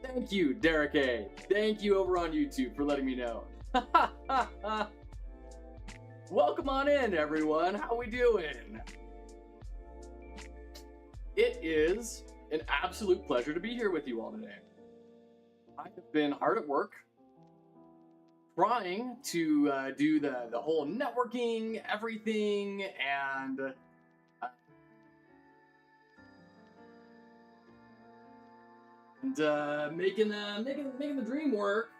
Thank you, Derek A. Thank you over on YouTube for letting me know. Welcome on in, everyone. How we doing? It is an absolute pleasure to be here with you all today. I have been hard at work trying to do the whole networking, everything, and making the dream work,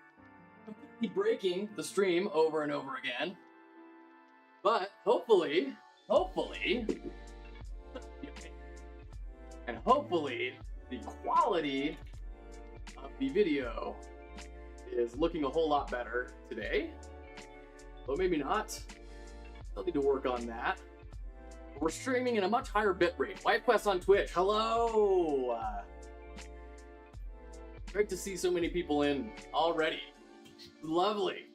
completely breaking the stream over and over again. But hopefully, and hopefully the quality of the video is looking a whole lot better today. But maybe not. Still need to work on that. We're streaming in a much higher bit rate. WifeQuest on Twitch, hello! Great to see so many people in already. Lovely.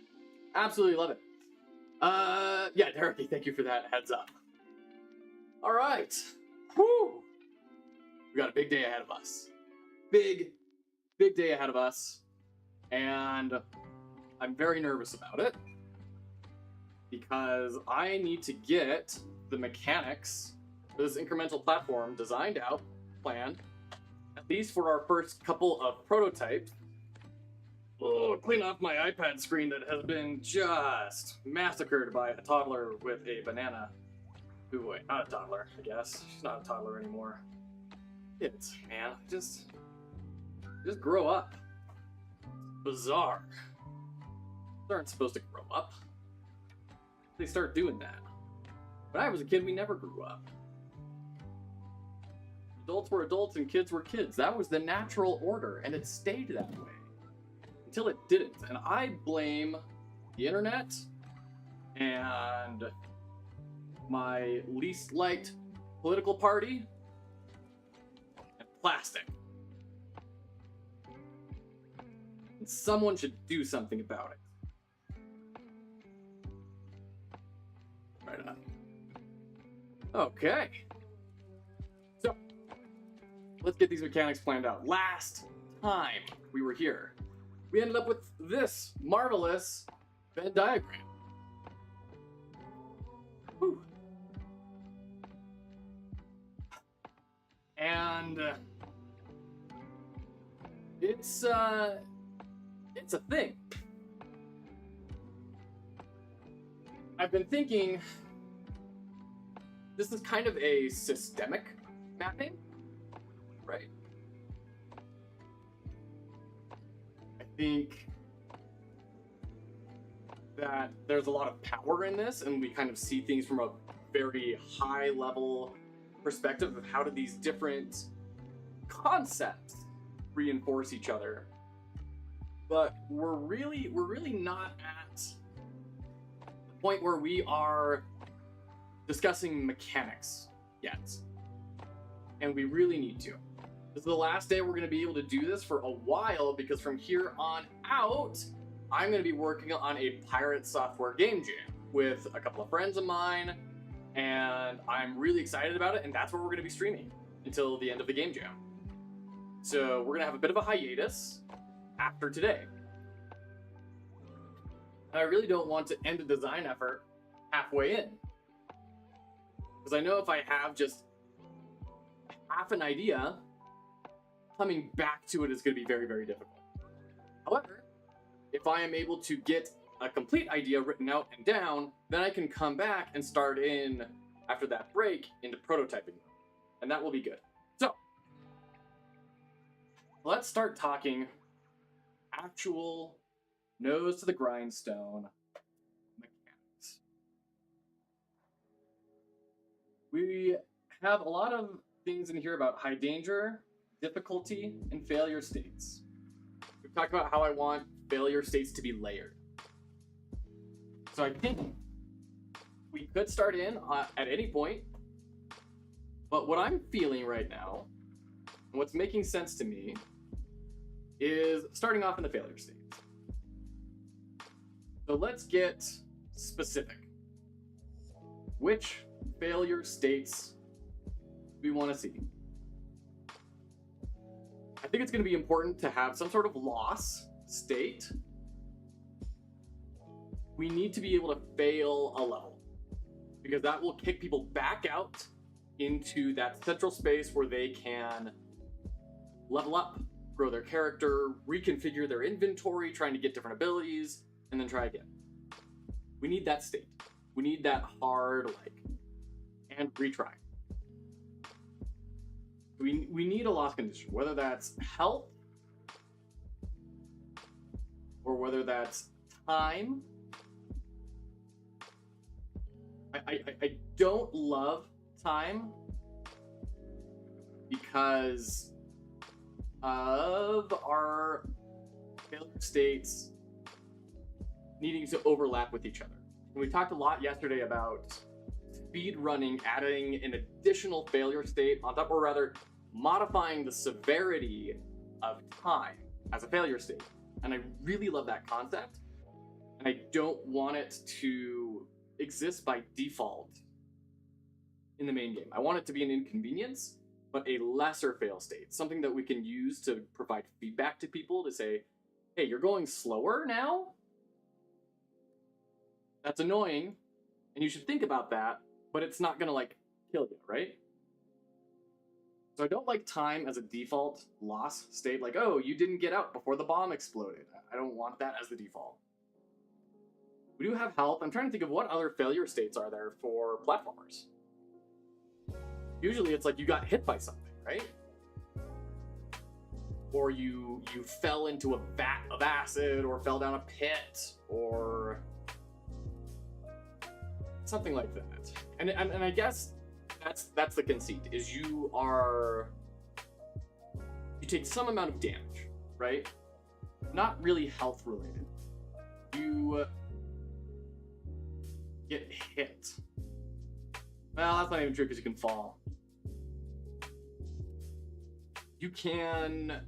Absolutely love it. Yeah, Derek, thank you for that heads up. All right. Whew. We got a big day ahead of us. Big day ahead of us. And I'm very nervous about it because I need to get the mechanics for this incremental platform designed out, planned, at least for our first couple of prototypes. Oh, clean off my iPad screen that has been just massacred by a toddler with a banana. Ooh, wait, not a toddler, I guess. She's not a toddler anymore. Kids, man, just grow up. Bizarre. They aren't supposed to grow up. They start doing that. When I was a kid, we never grew up. Adults were adults and kids were kids. That was the natural order, and it stayed that way. Until it didn't. And I blame the internet and my least liked political party and plastic. And someone should do something about it. Right on. Okay. So, let's get these mechanics planned out. Last time we were here, we ended up with this marvelous Venn diagram. Whew. And it's a thing. I've been thinking this is kind of a systemic mapping, right? I think that there's a lot of power in this, and we kind of see things from a very high level perspective of how do these different concepts reinforce each other. But we're really not at the point where we are discussing mechanics yet. And we really need to. This is the last day we're going to be able to do this for a while, because from here on out, I'm going to be working on a pirate software game jam with a couple of friends of mine, and I'm really excited about it, and that's where we're going to be streaming until the end of the game jam. So we're going to have a bit of a hiatus after today. I really don't want to end a design effort halfway in, because I know if I have just half an idea, coming back to it is going to be very, very difficult. However, if I am able to get a complete idea written out and down, then I can come back and start in, after that break, into prototyping. And that will be good. So, let's start talking actual nose to the grindstone mechanics. We have a lot of things in here about high danger, difficulty, and failure states. We've talked about how I want failure states to be layered. So I think we could start in at any point, but what I'm feeling right now, and what's making sense to me, is starting off in the failure states. So let's get specific. Which failure states do we want to see? I think it's going to be important to have some sort of loss state. We need to be able to fail a level, because that will kick people back out into that central space where they can level up, grow their character, reconfigure their inventory, trying to get different abilities, and then try again. We need that state. We need that hard, and retry. We need a loss condition, whether that's health, or whether that's time. I don't love time because of our failure states needing to overlap with each other. And we talked a lot yesterday about speed running, adding an additional failure state on top, or rather modifying the severity of time as a failure state. And I really love that concept. And I don't want it to exist by default in the main game. I want it to be an inconvenience, but a lesser fail state, something that we can use to provide feedback to people to say, hey, you're going slower now? That's annoying, and you should think about that, but it's not gonna kill you, right? So I don't like time as a default loss state, oh, you didn't get out before the bomb exploded. I don't want that as the default. We do have health. I'm trying to think of what other failure states are there for platformers. Usually it's you got hit by something, right? Or you fell into a vat of acid, or fell down a pit, or something like that. And I guess that's the conceit, is you take some amount of damage, right? Not really health related. You get hit. Well, that's not even true, because you can fall. You can...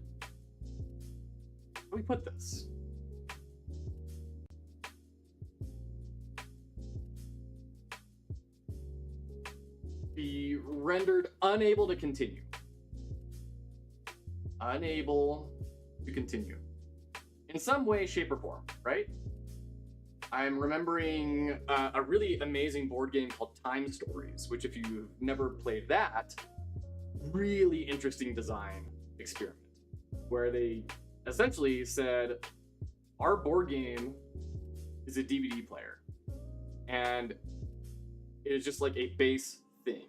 How do we put this? Be rendered unable to continue. Unable to continue. In some way, shape, or form, right? I'm remembering a really amazing board game called Time Stories, which, if you've never played that, really interesting design experiment, where they essentially said, our board game is a DVD player, and it is just like a base thing.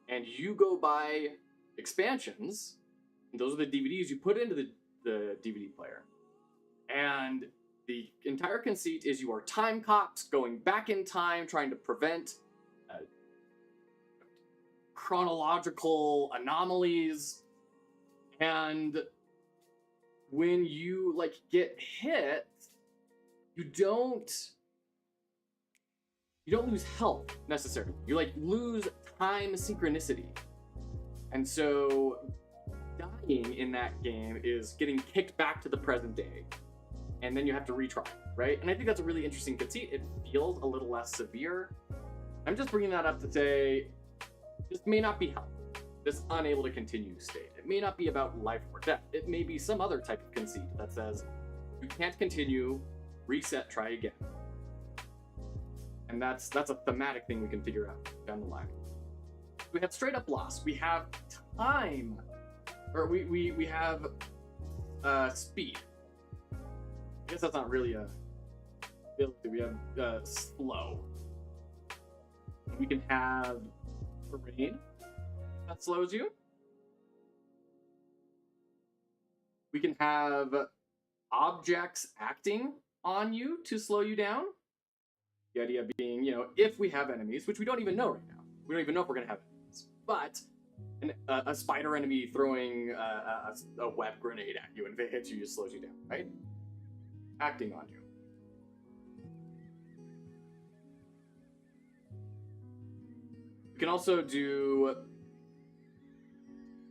And you go buy expansions, and those are the DVDs you put into the DVD player. And the entire conceit is you are time cops going back in time, trying to prevent chronological anomalies. And when you like get hit, you don't lose health necessarily. You like lose time synchronicity. And so dying in that game is getting kicked back to the present day. And then you have to retry, right? And I think that's a really interesting conceit. It feels a little less severe. I'm just bringing that up to say this may not be health, this unable to continue state. It may not be about life or death. It may be some other type of conceit that says you can't continue, reset, try again. And that's a thematic thing we can figure out down the line. We have straight up loss. We have time, or we have speed. I guess that's not really a ability. We have slow. We can have terrain that slows you. We can have objects acting on you to slow you down. The idea being, if we have enemies, which we don't even know right now. We don't even know if we're going to have enemies. But a spider enemy throwing a web grenade at you, and if it hits you, it slows you down, right? Acting on you. We can also do...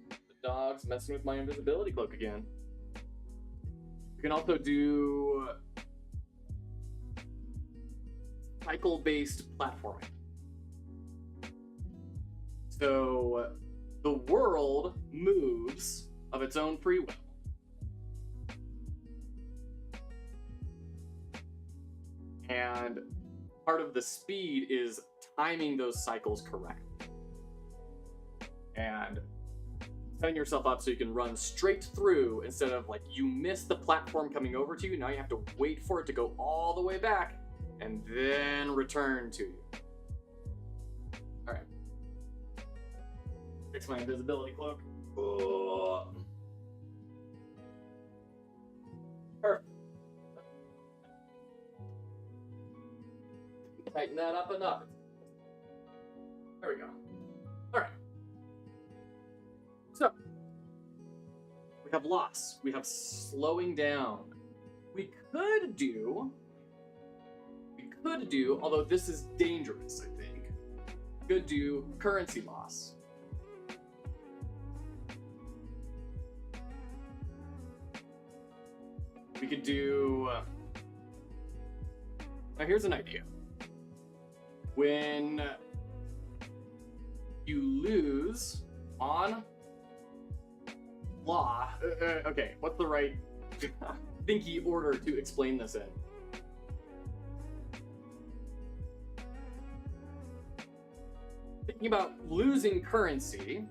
The dog's messing with my invisibility cloak again. We can also do... cycle-based platforming. So the world moves of its own free will. And part of the speed is timing those cycles correctly. And setting yourself up so you can run straight through instead of like you miss the platform coming over to you. Now you have to wait for it to go all the way back and then return to you. All right. Fix my invisibility cloak. Oh. Perfect. Tighten that up enough. There we go. All right. So we have loss. We have slowing down. We could do, although this is dangerous, I think, could do currency loss. We could do, now here's an idea. When you lose on law, okay, what's the right thinky order to explain this in? Thinking about losing currency,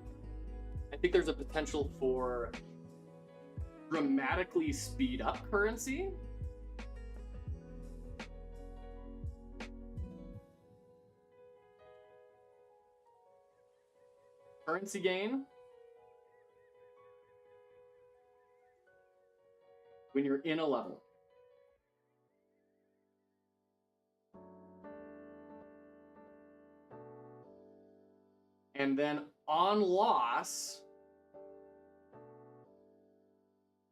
I think there's a potential for dramatically speed up currency. Currency gain when you're in a level. And then on loss,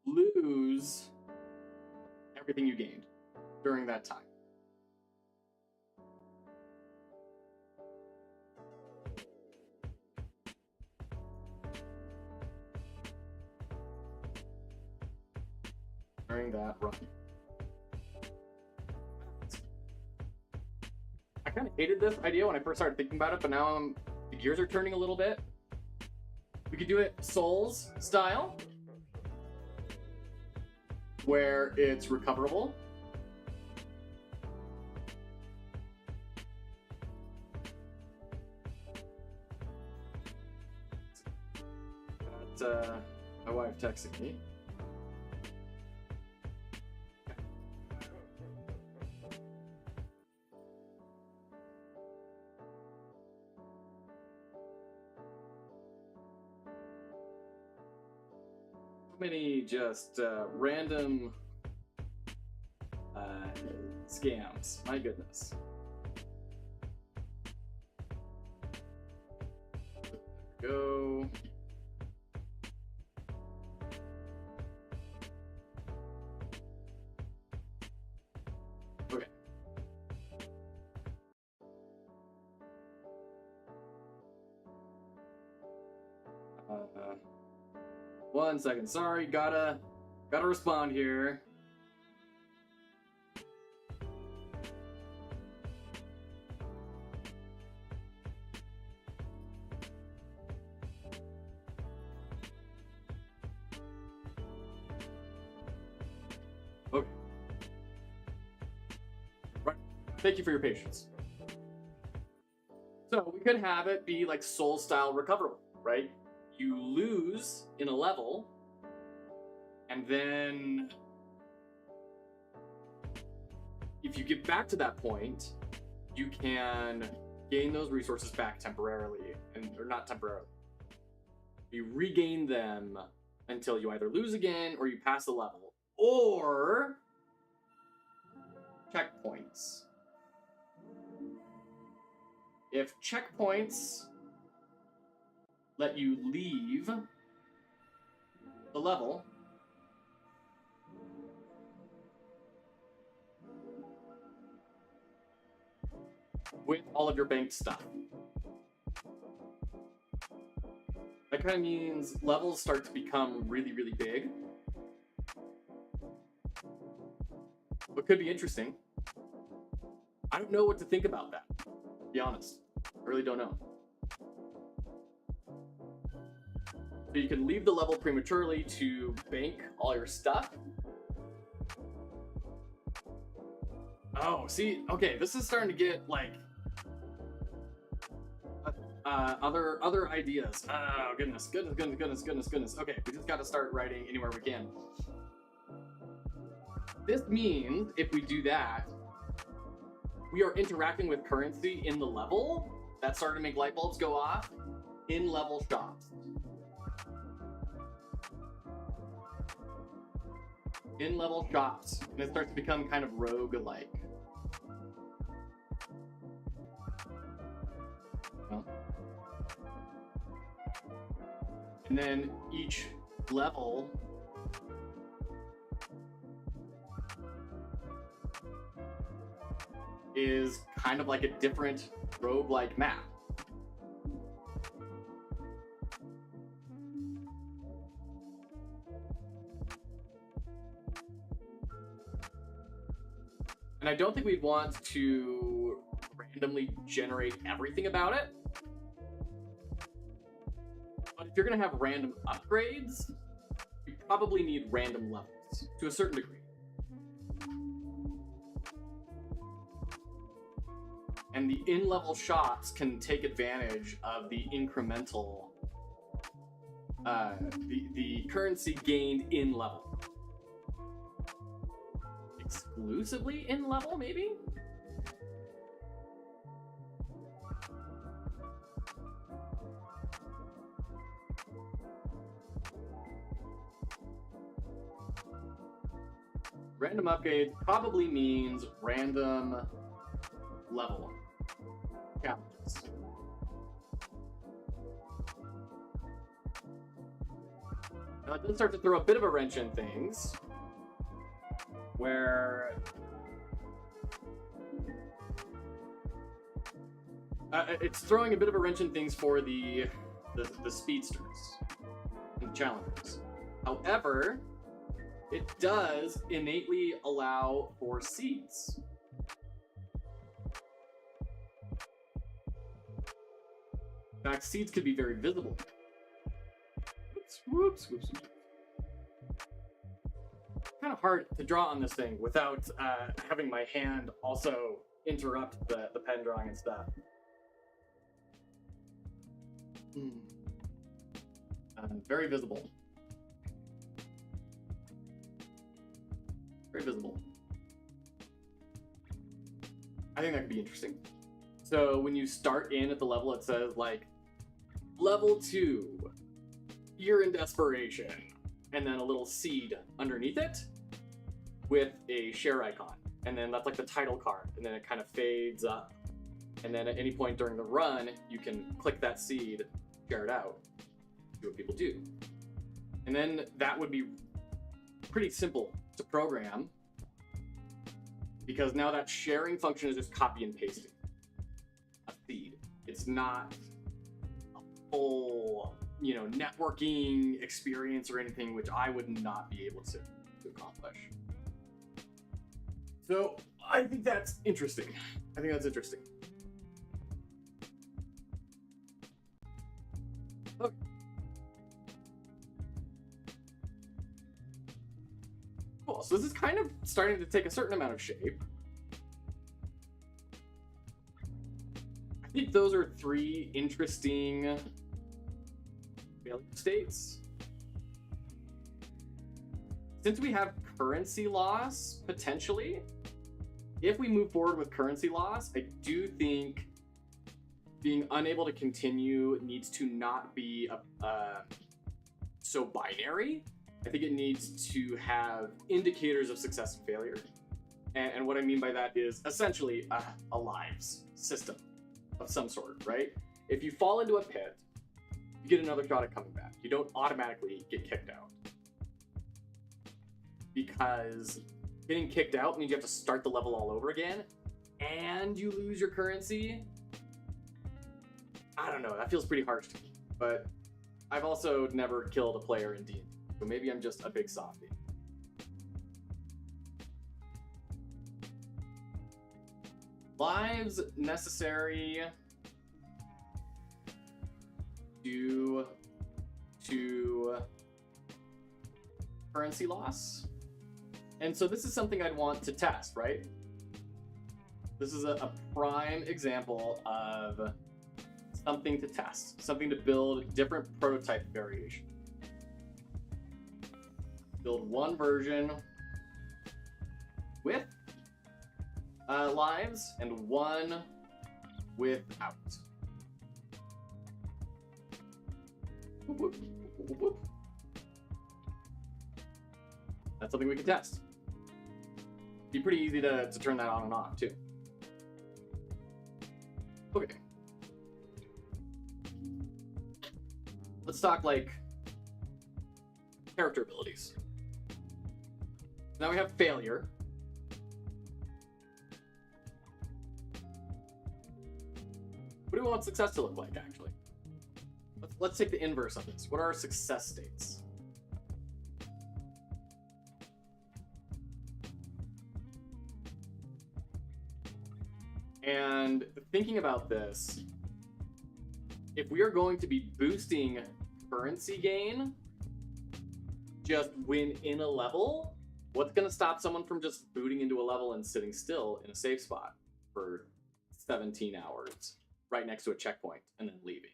lose everything you gained during that time. During that run. I kind of hated this idea when I first started thinking about it, but now the gears are turning a little bit. We could do it Souls style, where it's recoverable. Got my wife texting me. many just random scams. My goodness. Go. Okay. One second. Sorry, gotta respond here. Okay. Right. Thank you for your patience. So we could have it be like soul style recoverable, right? You lose in a level, and then if you get back to that point, you can gain those resources back temporarily, or not temporarily. You regain them until you either lose again or you pass the level, or checkpoints. If checkpoints let you leave the level, with all of your banked stuff. That kind of means levels start to become really, really big. What could be interesting. I don't know what to think about that, to be honest. I really don't know. So you can leave the level prematurely to bank all your stuff. Oh, see, okay, this is starting to get like other ideas. Oh, goodness. Okay, we just got to start writing anywhere we can. This means if we do that, we are interacting with currency in the level. That's starting to make light bulbs go off in level shops. In level shops, and it starts to become kind of rogue-like. And then each level is kind of like a different rogue-like map. And I don't think we'd want to randomly generate everything about it. But if you're going to have random upgrades, you probably need random levels to a certain degree. And the in-level shops can take advantage of the incremental, the currency gained in level. Exclusively in level, maybe? Random upgrade probably means random level challenges. Now it does start to throw a bit of a wrench in things, where it's throwing a bit of a wrench in things for the speedsters and the challengers. However, it does innately allow for seeds. In fact, seeds could be very visible. Whoops. Kind of hard to draw on this thing without having my hand also interrupt the pen drawing and stuff. Very visible. Very visible. I think that could be interesting. So when you start in at the level, it says like, level 2, you're in desperation. and then a little seed underneath it with a share icon. And then that's like the title card, and then it kind of fades up. And then at any point during the run, you can click that seed, share it out, see what people do. And then that would be pretty simple to program, because now that sharing function is just copy and pasting a seed. It's not a full, networking experience or anything, which I would not be able to accomplish. So I think that's interesting. Okay. Cool. So this is kind of starting to take a certain amount of shape. I think those are 3 interesting failure states. Since we have currency loss, potentially, if we move forward with currency loss, I do think being unable to continue needs to not be so binary. I think it needs to have indicators of success and failure. And what I mean by that is essentially a lives system of some sort, right? If you fall into a pit, you get another shot at coming back. You don't automatically get kicked out. Because getting kicked out means you have to start the level all over again, and you lose your currency. I don't know, that feels pretty harsh to me. But I've also never killed a player in D&D, so maybe I'm just a big softie. Lives necessary due to currency loss. And so this is something I'd want to test, right? This is a prime example of something to test, something to build different prototype variation. Build one version with lives and one without. Whoop, whoop, whoop, whoop. That's something we can test. Be pretty easy to turn that on and off too. Okay. Let's talk like character abilities. Now we have failure. What do we want success to look like, actually? Let's take the inverse of this. What are our success states? And thinking about this, if we are going to be boosting currency gain just when in a level, what's going to stop someone from just booting into a level and sitting still in a safe spot for 17 hours right next to a checkpoint and then leaving?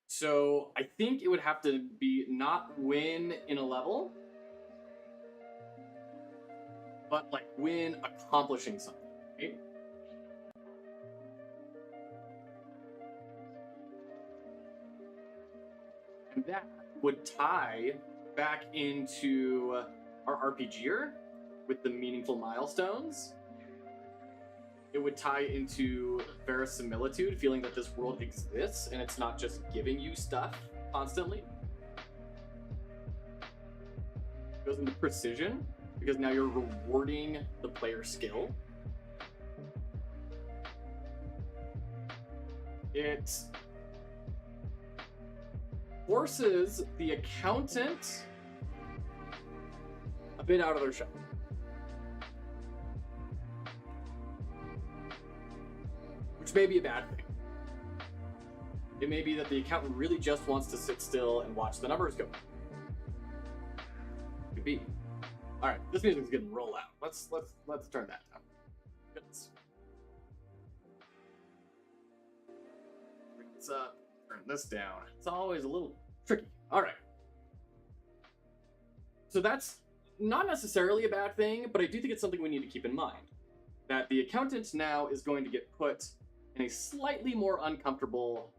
So I think it would have to be not win in a level, but like win accomplishing something, right? And that would tie back into our RPGer with the meaningful milestones. It would tie into verisimilitude, feeling that this world exists and it's not just giving you stuff constantly. It goes into precision, because now you're rewarding the player skill. It forces the accountant a bit out of their shell. Which may be a bad thing. It may be that the accountant really just wants to sit still and watch the numbers go. Could be. All right, this music's getting roll out. Let's turn that down. Goodness. Bring this up. Turn this down. It's always a little tricky. All right. So that's not necessarily a bad thing, but I do think it's something we need to keep in mind. That the accountant now is going to get put in a slightly more uncomfortable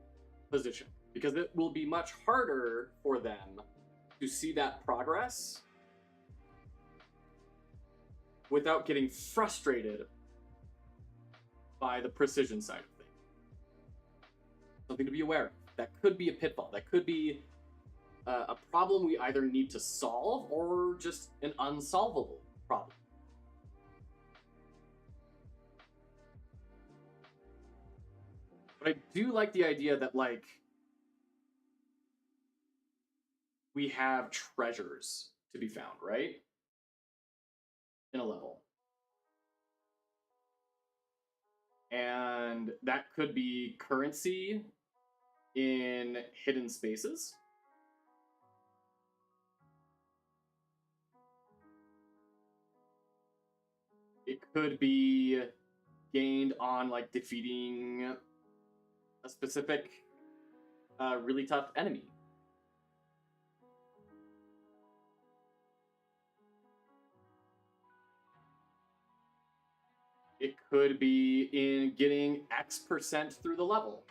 position, because it will be much harder for them to to see that progress without getting frustrated by the precision side of things. Something to be aware of. That could be a pitfall. That could be a problem we either need to solve or just an unsolvable problem. But I do like the idea that, like, we have treasures to be found, right? In a level. And that could be currency in hidden spaces. It could be gained on, like, defeating a specific really tough enemy. It could be in getting X% through the level.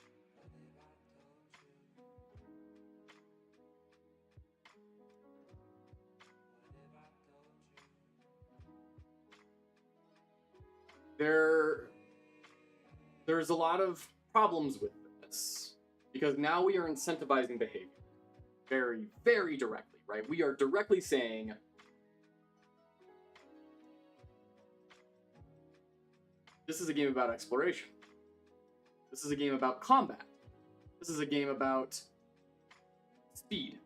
There's a lot of problems with this because now we are incentivizing behavior very, very directly, right? We are directly saying, this is a game about exploration. This is a game about combat. This is a game about speed.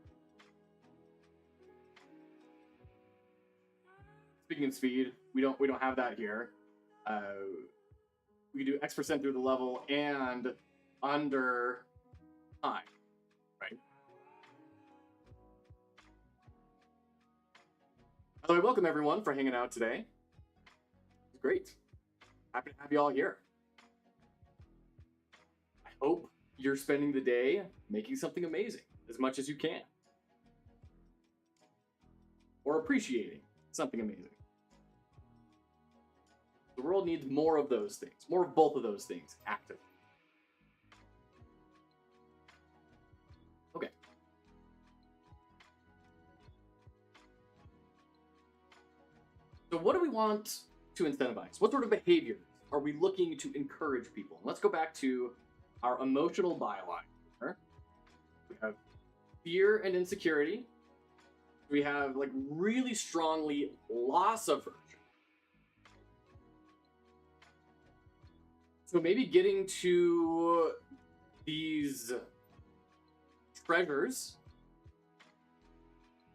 Speaking of speed, we don't have that here. We can do X% through the level and under time, right? By the way, welcome everyone for hanging out today. It's great. Happy to have you all here. I hope you're spending the day making something amazing as much as you can. Or appreciating something amazing. The world needs more of those things, more of both of those things active. Okay. So what do we want to incentivize? What sort of behaviors are we looking to encourage people? Let's go back to our emotional byline. We have fear and insecurity. We have, like, really strongly loss aversion. So maybe getting to these treasures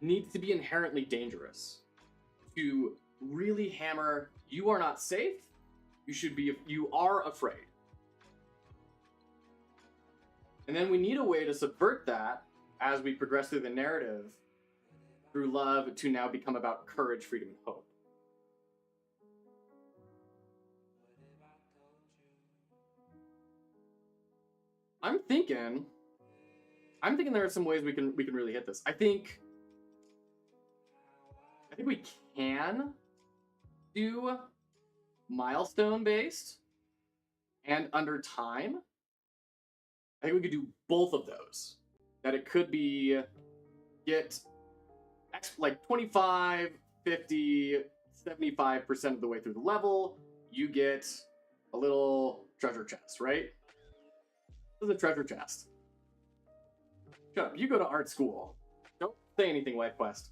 needs to be inherently dangerous. To really hammer, you are not safe, you are afraid. And then we need a way to subvert that as we progress through the narrative through love to now become about courage, freedom, and hope. I'm thinking there are some ways we can really hit this. I think we can do milestone based and under time. I think we could do both of those. That it could be get like 25, 50, 75% of the way through the level, you get a little treasure chest, right? This is a treasure chest. Shut up, you go to art school. Don't say anything, Life Quest.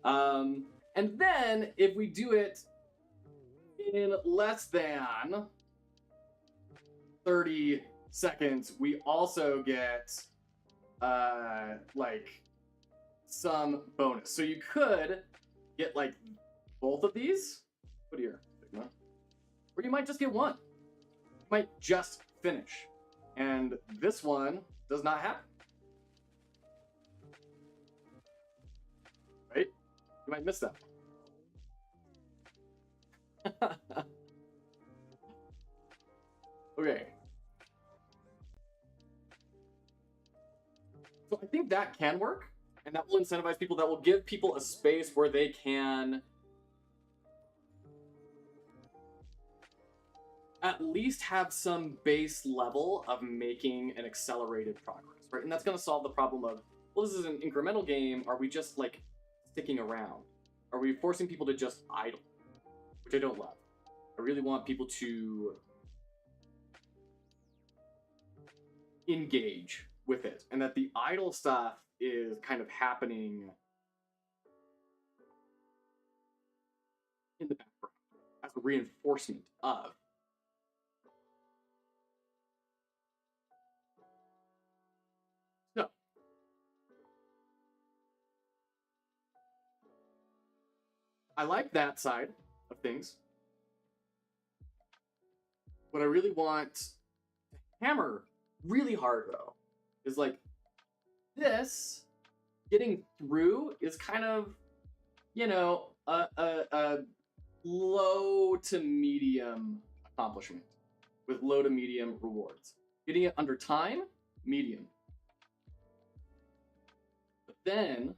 And then if we do it in less than 30 seconds, we also get like some bonus. So you could get like both of these. Put here, Sigma. Or you might just get one. You might just finish. And this one does not happen. Right? You might miss that. Okay. So I think that can work, and that will incentivize people, that will give people a space where they can at least have some base level of making an accelerated progress, right? And that's going to solve the problem of, well, this is an incremental game. Are we just like sticking around? Are we forcing people to just idle? Which I don't love. I really want people to engage with it, and that the idle stuff is kind of happening in the background as a reinforcement of. So, I like that side of things. What I really want to hammer really hard, though, is like this getting through is kind of, you know, a low to medium accomplishment with low to medium rewards. Getting it under time, medium. But then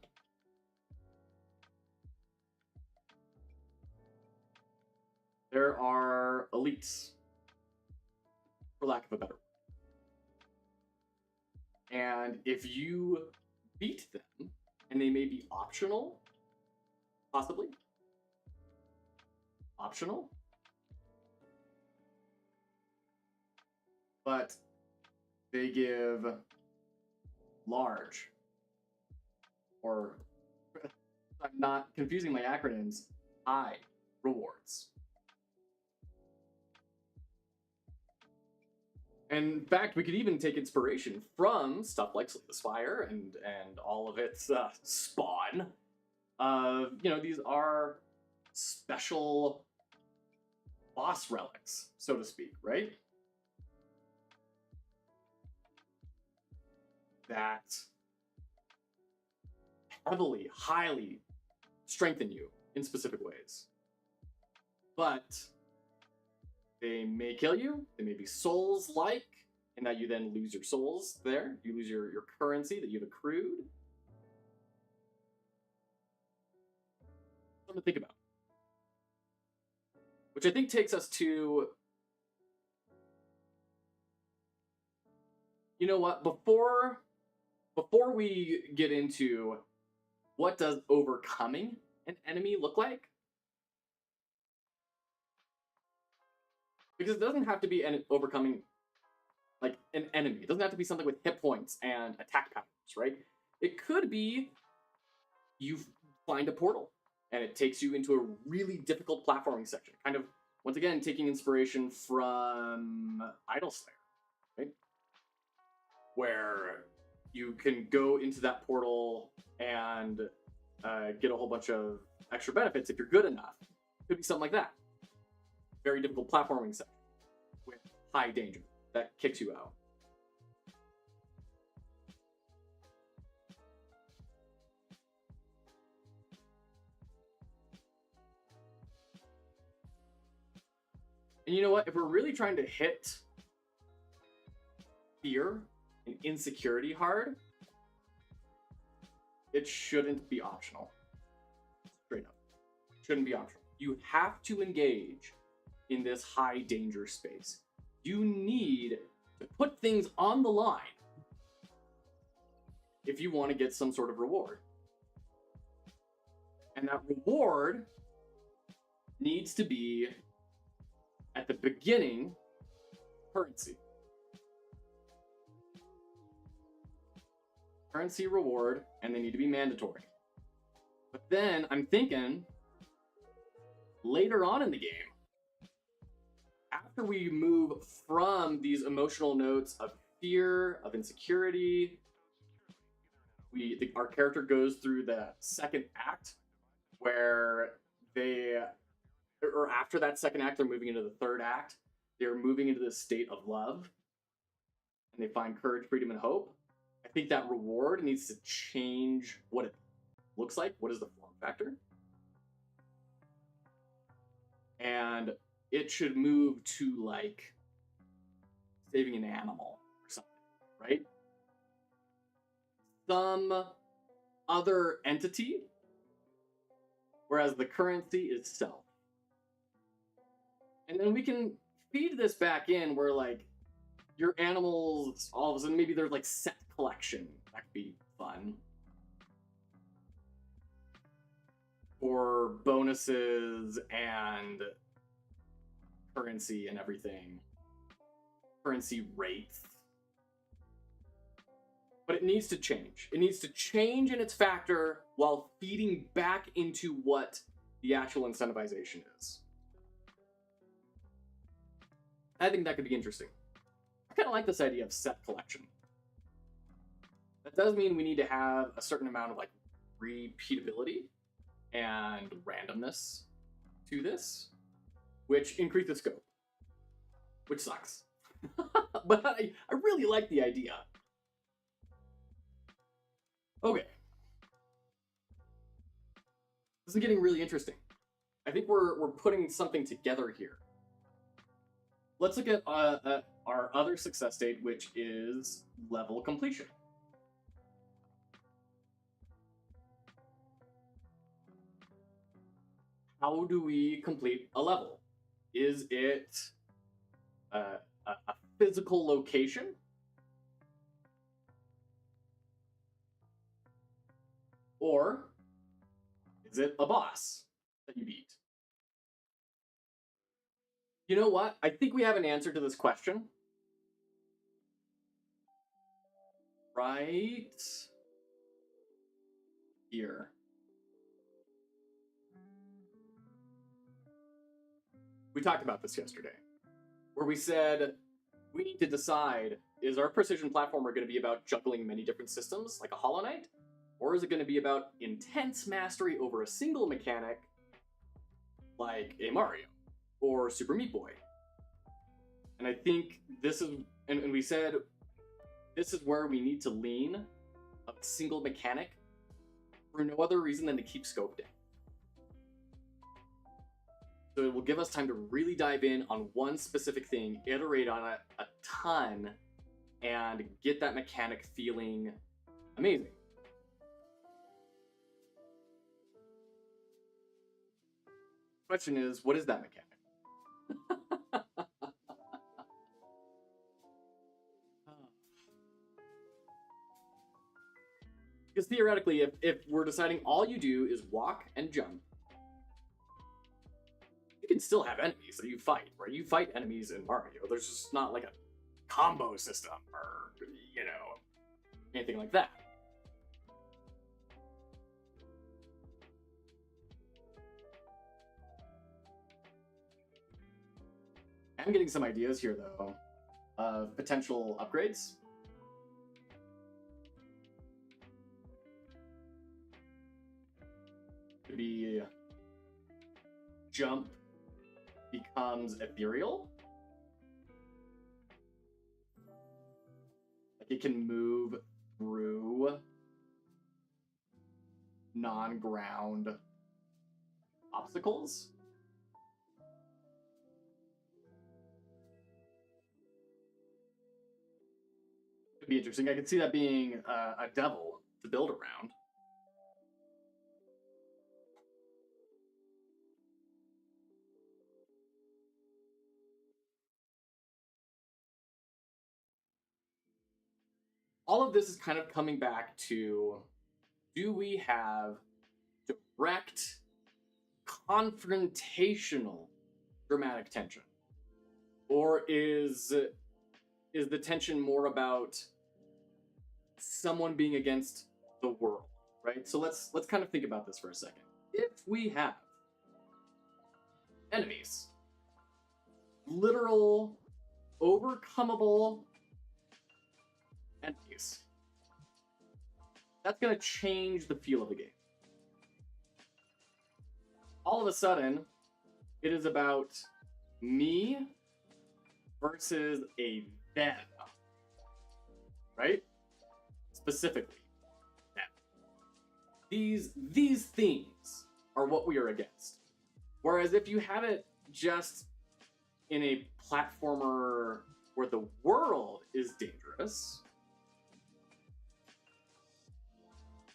there are elites, for lack of a better word. And if you beat them, and they may be optional, possibly optional, but they give large, or I'm not confusing my acronyms, high rewards. And in fact, we could even take inspiration from stuff like Slay the Spire and all of its spawn. You know, these are special boss relics, so to speak, right? That heavily, highly strengthen you in specific ways. But they may kill you. They may be souls-like, and that you then lose your souls there. You lose your currency that you've accrued. Something to think about. Which I think takes us to, you know what, before we get into what does overcoming an enemy look like, because it doesn't have to be overcoming like an enemy. It doesn't have to be something with hit points and attack patterns, right? It could be you find a portal and it takes you into a really difficult platforming section. Kind of, once again, taking inspiration from Idle Slayer, right? Where you can go into that portal and get a whole bunch of extra benefits if you're good enough. Could be something like that. Very difficult platforming section with high danger that kicks you out. And you know what? If we're really trying to hit fear and insecurity hard, it shouldn't be optional. Straight up. Shouldn't be optional. You have to engage in this high danger space. You need to put things on the line if you want to get some sort of reward. And that reward needs to be, at the beginning, currency. Currency reward, and they need to be mandatory. But then I'm thinking later on in the game, after we move from these emotional notes of fear, of insecurity, our character goes through the second act where or after that second act, they're moving into the third act. They're moving into this state of love, and they find courage, freedom, and hope. I think that reward needs to change what it looks like. What is the form factor? And it should move to like saving an animal or something, right? Some other entity, whereas the currency is self. And then we can feed this back in where like your animals all of a sudden maybe they're like set collection. That could be fun. Or bonuses and currency and everything. Currency rates. But it needs to change. It needs to change in its factor while feeding back into what the actual incentivization is. I think that could be interesting. I kind of like this idea of set collection. That does mean we need to have a certain amount of like repeatability and randomness to this, which increases scope, which sucks. But I really like the idea. Okay. This is getting really interesting. I think we're putting something together here. Let's look at our other success state, which is level completion. How do we complete a level? Is it a physical location? Or is it a boss that you beat? You know what? I think we have an answer to this question. Right here. We talked about this yesterday, where we said we need to decide, is our precision platformer going to be about juggling many different systems like a Hollow Knight? Or is it going to be about intense mastery over a single mechanic like a Mario or Super Meat Boy? And I think this is, and we said, this is where we need to lean a single mechanic for no other reason than to keep scope down. So it will give us time to really dive in on one specific thing, iterate on it a ton, and get that mechanic feeling amazing. Question is, what is that mechanic? Because theoretically, if we're deciding all you do is walk and jump, you can still have enemies that you fight, right? You fight enemies in Mario. There's just not like a combo system or, you know, anything like that. I'm getting some ideas here, though, of potential upgrades. Could be jump becomes ethereal. Like it can move through non-ground obstacles. Could be interesting. I could see that being a devil to build around. All of this is kind of coming back to, do we have direct, confrontational dramatic tension? Or is the tension more about someone being against the world, right? So let's kind of think about this for a second. If we have enemies, literal, overcomable enemies, that's going to change the feel of the game. All of a sudden, it is about me versus a them, right? Specifically, them. These themes are what we are against. Whereas if you have it just in a platformer where the world is dangerous,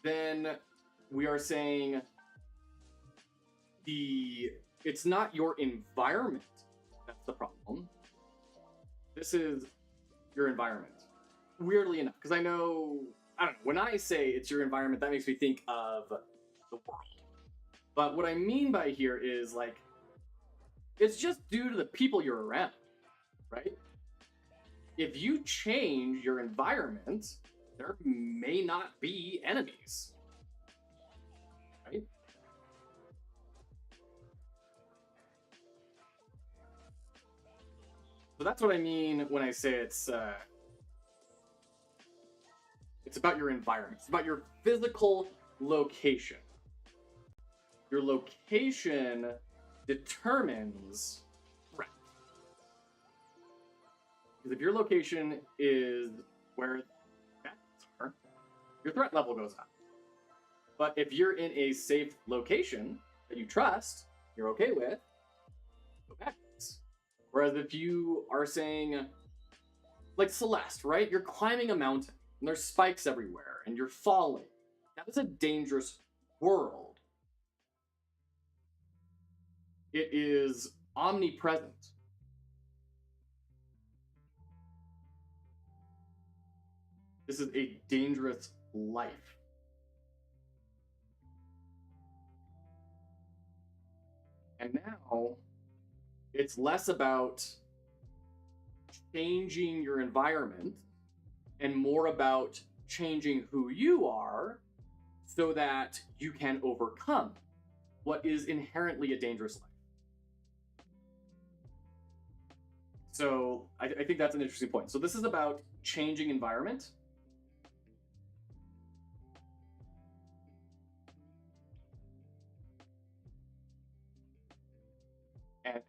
then we are saying it's not your environment that's the problem. this is your environment. Weirdly enough, because I don't know, when I say it's your environment, that makes me think of the world. But what I mean by here is like, it's just due to the people you're around, right? If you change your environment, there may not be enemies, right? So that's what I mean when I say it's about your environment. It's about your physical location. Your location determines threat. Because if your location is where bats are, your threat level goes up. But if you're in a safe location that you trust, you're okay with, go backwards. Whereas if you are saying, like Celeste, right? You're climbing a mountain and there's spikes everywhere and you're falling. That is a dangerous world. It is omnipresent. This is a dangerous life. And now it's less about changing your environment and more about changing who you are so that you can overcome what is inherently a dangerous life. So I think that's an interesting point. So this is about changing environment.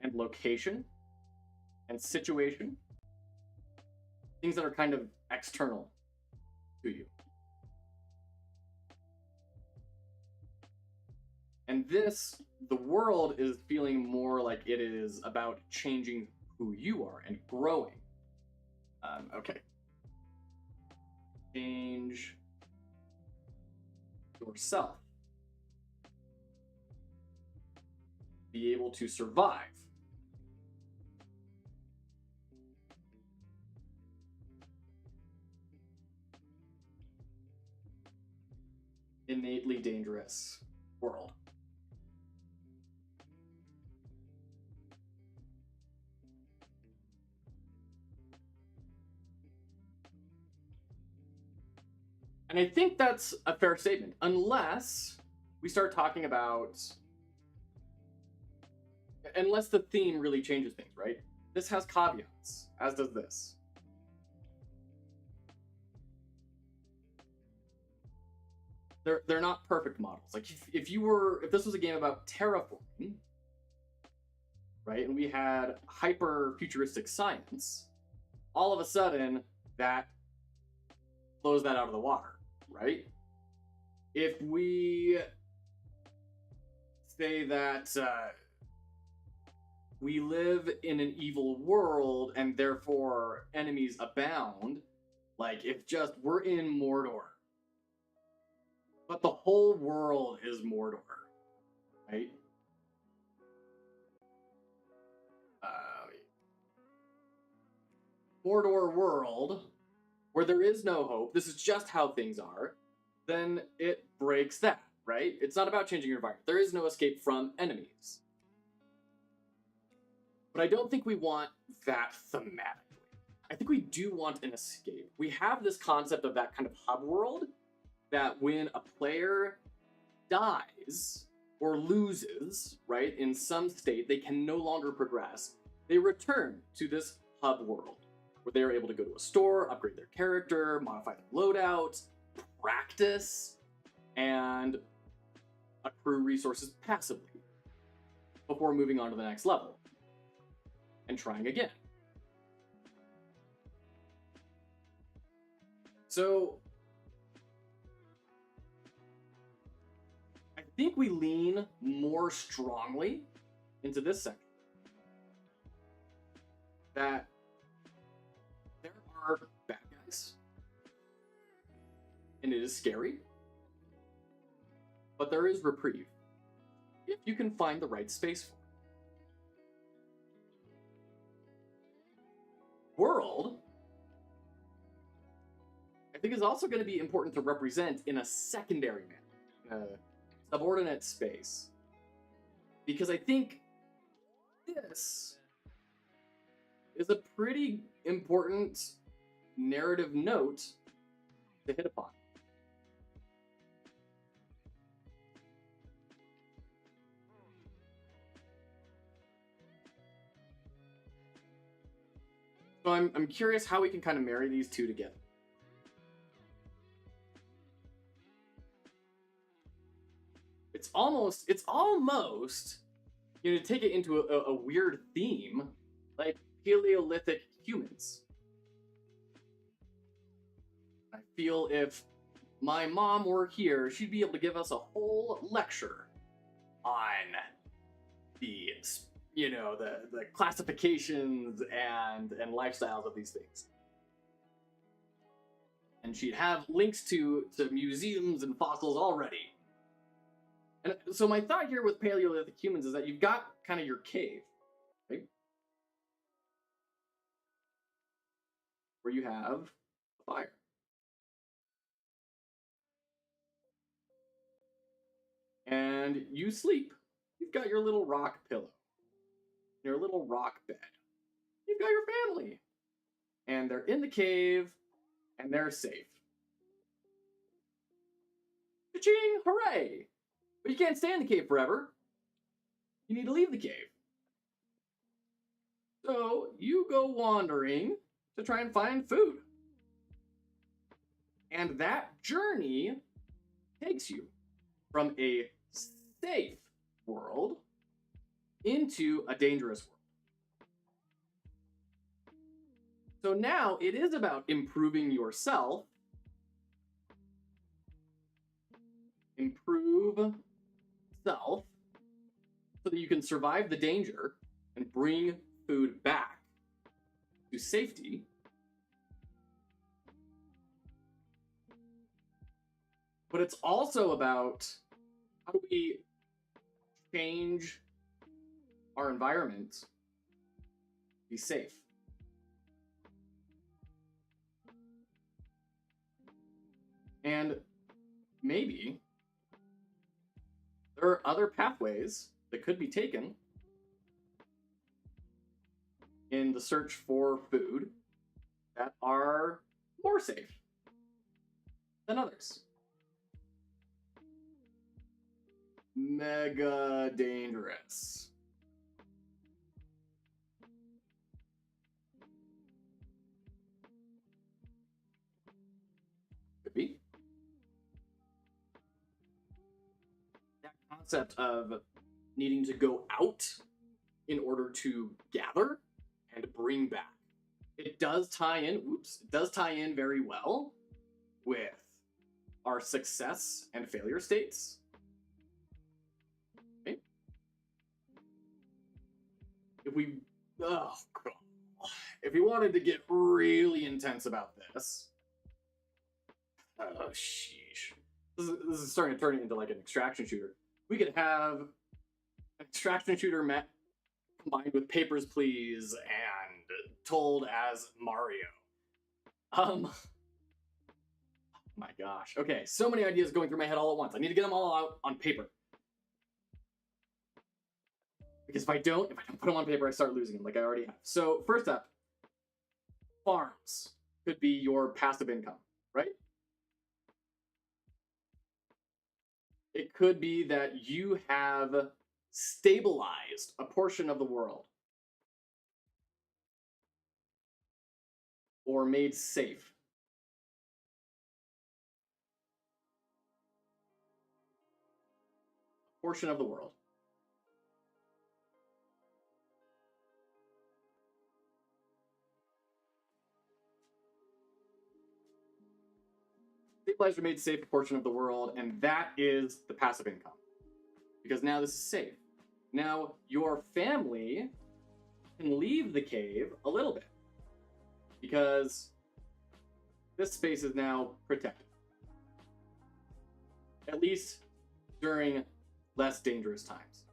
And location and situation. Things that are kind of external to you. And this, the world is feeling more like it is about changing who you are and growing. Okay. Change yourself. Be able to survive. Innately dangerous world. And I think that's a fair statement, unless we start talking about, unless the theme really changes things, right? This has caveats, as does this. They're not perfect models. Like if this was a game about terraforming, right, and we had hyper futuristic science, all of a sudden that blows that out of the water. Right? If we say that we live in an evil world and therefore enemies abound, like if just we're in Mordor, but the whole world is Mordor, right? Mordor world, where there is no hope, this is just how things are, then it breaks that, right? It's not about changing your environment. There is no escape from enemies. But I don't think we want that thematically. I think we do want an escape. We have this concept of that kind of hub world that when a player dies or loses, right, in some state, they can no longer progress. They return to this hub world, where they are able to go to a store, upgrade their character, modify their loadout, practice, and accrue resources passively before moving on to the next level and trying again. So I think we lean more strongly into this section that there are bad guys, and it is scary, but there is reprieve if you can find the right space for it. World think is also going to be important to represent in a secondary manner, a subordinate space. Because I think this is a pretty important narrative note to hit upon. So I'm curious how we can kind of marry these two together. It's almost, to take it into a weird theme, like Paleolithic humans. I feel if my mom were here, she'd be able to give us a whole lecture on the the classifications and lifestyles of these things. And she'd have links to museums and fossils already. And so my thought here with Paleolithic humans is that you've got kind of your cave, right? Where you have a fire. And you sleep. You've got your little rock pillow, your little rock bed. You've got your family. And they're in the cave, and they're safe. Cha-ching! Hooray! But you can't stay in the cave forever. You need to leave the cave. So you go wandering to try and find food. And that journey takes you from a safe world into a dangerous world. So now it is about improving yourself. Improve self so that you can survive the danger and bring food back to safety. But it's also about how do we change our environment to be safe. And maybe there are other pathways that could be taken in the search for food that are more safe than others. Mega dangerous. Could be. That concept of needing to go out in order to gather and bring back. It does tie in, it does tie in very well with our success and failure states. Okay. If we wanted to get really intense about this, oh sheesh. This is starting to turn into like an extraction shooter. We could have an extraction shooter combined with Papers, Please and told as Mario. Oh my gosh. Okay, so many ideas going through my head all at once. I need to get them all out on paper. Because if I don't put them on paper, I start losing them like I already have. So first up, farms could be your passive income, right? It could be that you have stabilized a portion of the world or made safe. A portion of the world. Stabilized or made safe a portion of the world, and that is the passive income. Because now this is safe. Now your family can leave the cave a little bit. Because this space is now protected. At least during less dangerous times.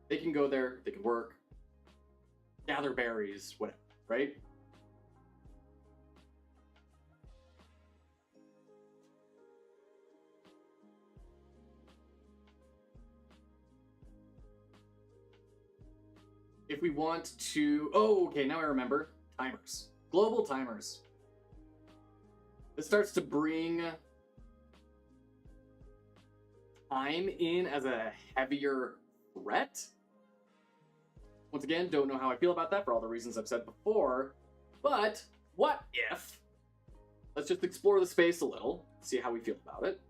They can go there, they can work, gather berries, whatever, right? if we want to, oh, okay, now I remember, timers, global timers. This starts to bring time in as a heavier threat. Once again, don't know how I feel about that for all the reasons I've said before, but what if, let's just explore the space a little, see how we feel about it.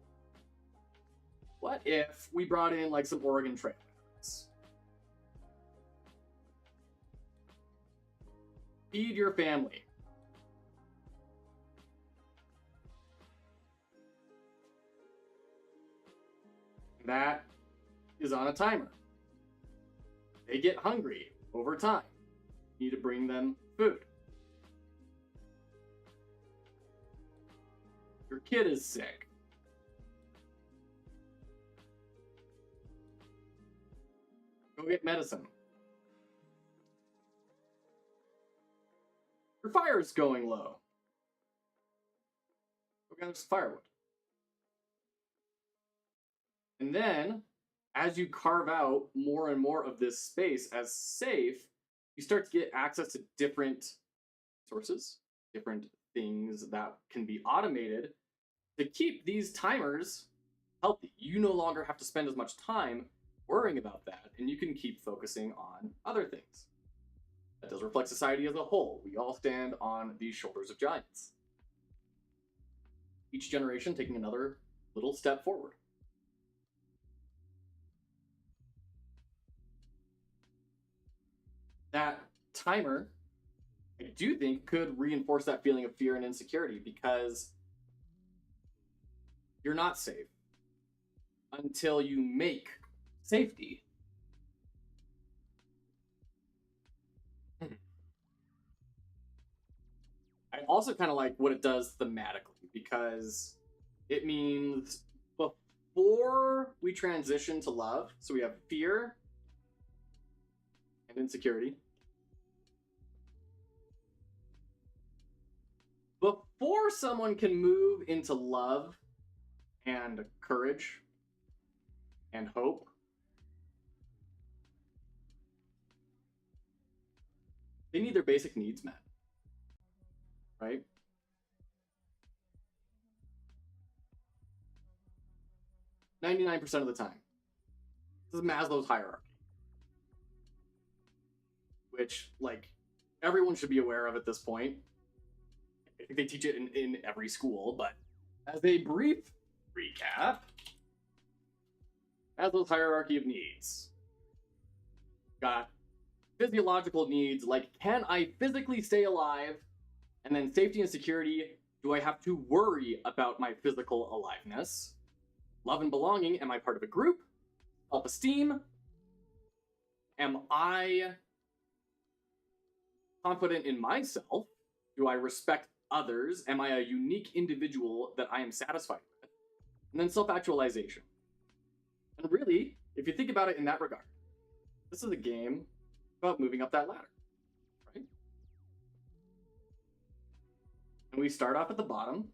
What if we brought in like some Oregon Trail batteries? Feed your family. That is on a timer. They get hungry over time. You need to bring them food. Your kid is sick. Go get medicine. Your fire's going low. Go gather some firewood. And then, as you carve out more and more of this space as safe, you start to get access to different sources, different things that can be automated to keep these timers healthy. You no longer have to spend as much time worrying about that, and you can keep focusing on other things. That does reflect society as a whole. We all stand on these shoulders of giants. Each generation taking another little step forward. That timer, I do think, could reinforce that feeling of fear and insecurity because you're not safe until you make safety. I also kind of like what it does thematically because it means before we transition to love, so we have fear and insecurity. Before someone can move into love and courage and hope, they need their basic needs met, right? %99 of the time. This is Maslow's hierarchy, which, like, everyone should be aware of at this point. I think they teach it in every school, but as a brief recap, Maslow's hierarchy of needs. Got physiological needs like, can I physically stay alive? And then safety and security, do I have to worry about my physical aliveness? Love and belonging, am I part of a group? Self-esteem, am I confident in myself? Do I respect others? Am I a unique individual that I am satisfied with? And then self-actualization. And really, if you think about it in that regard, this is a game about moving up that ladder, right? And we start off at the bottom.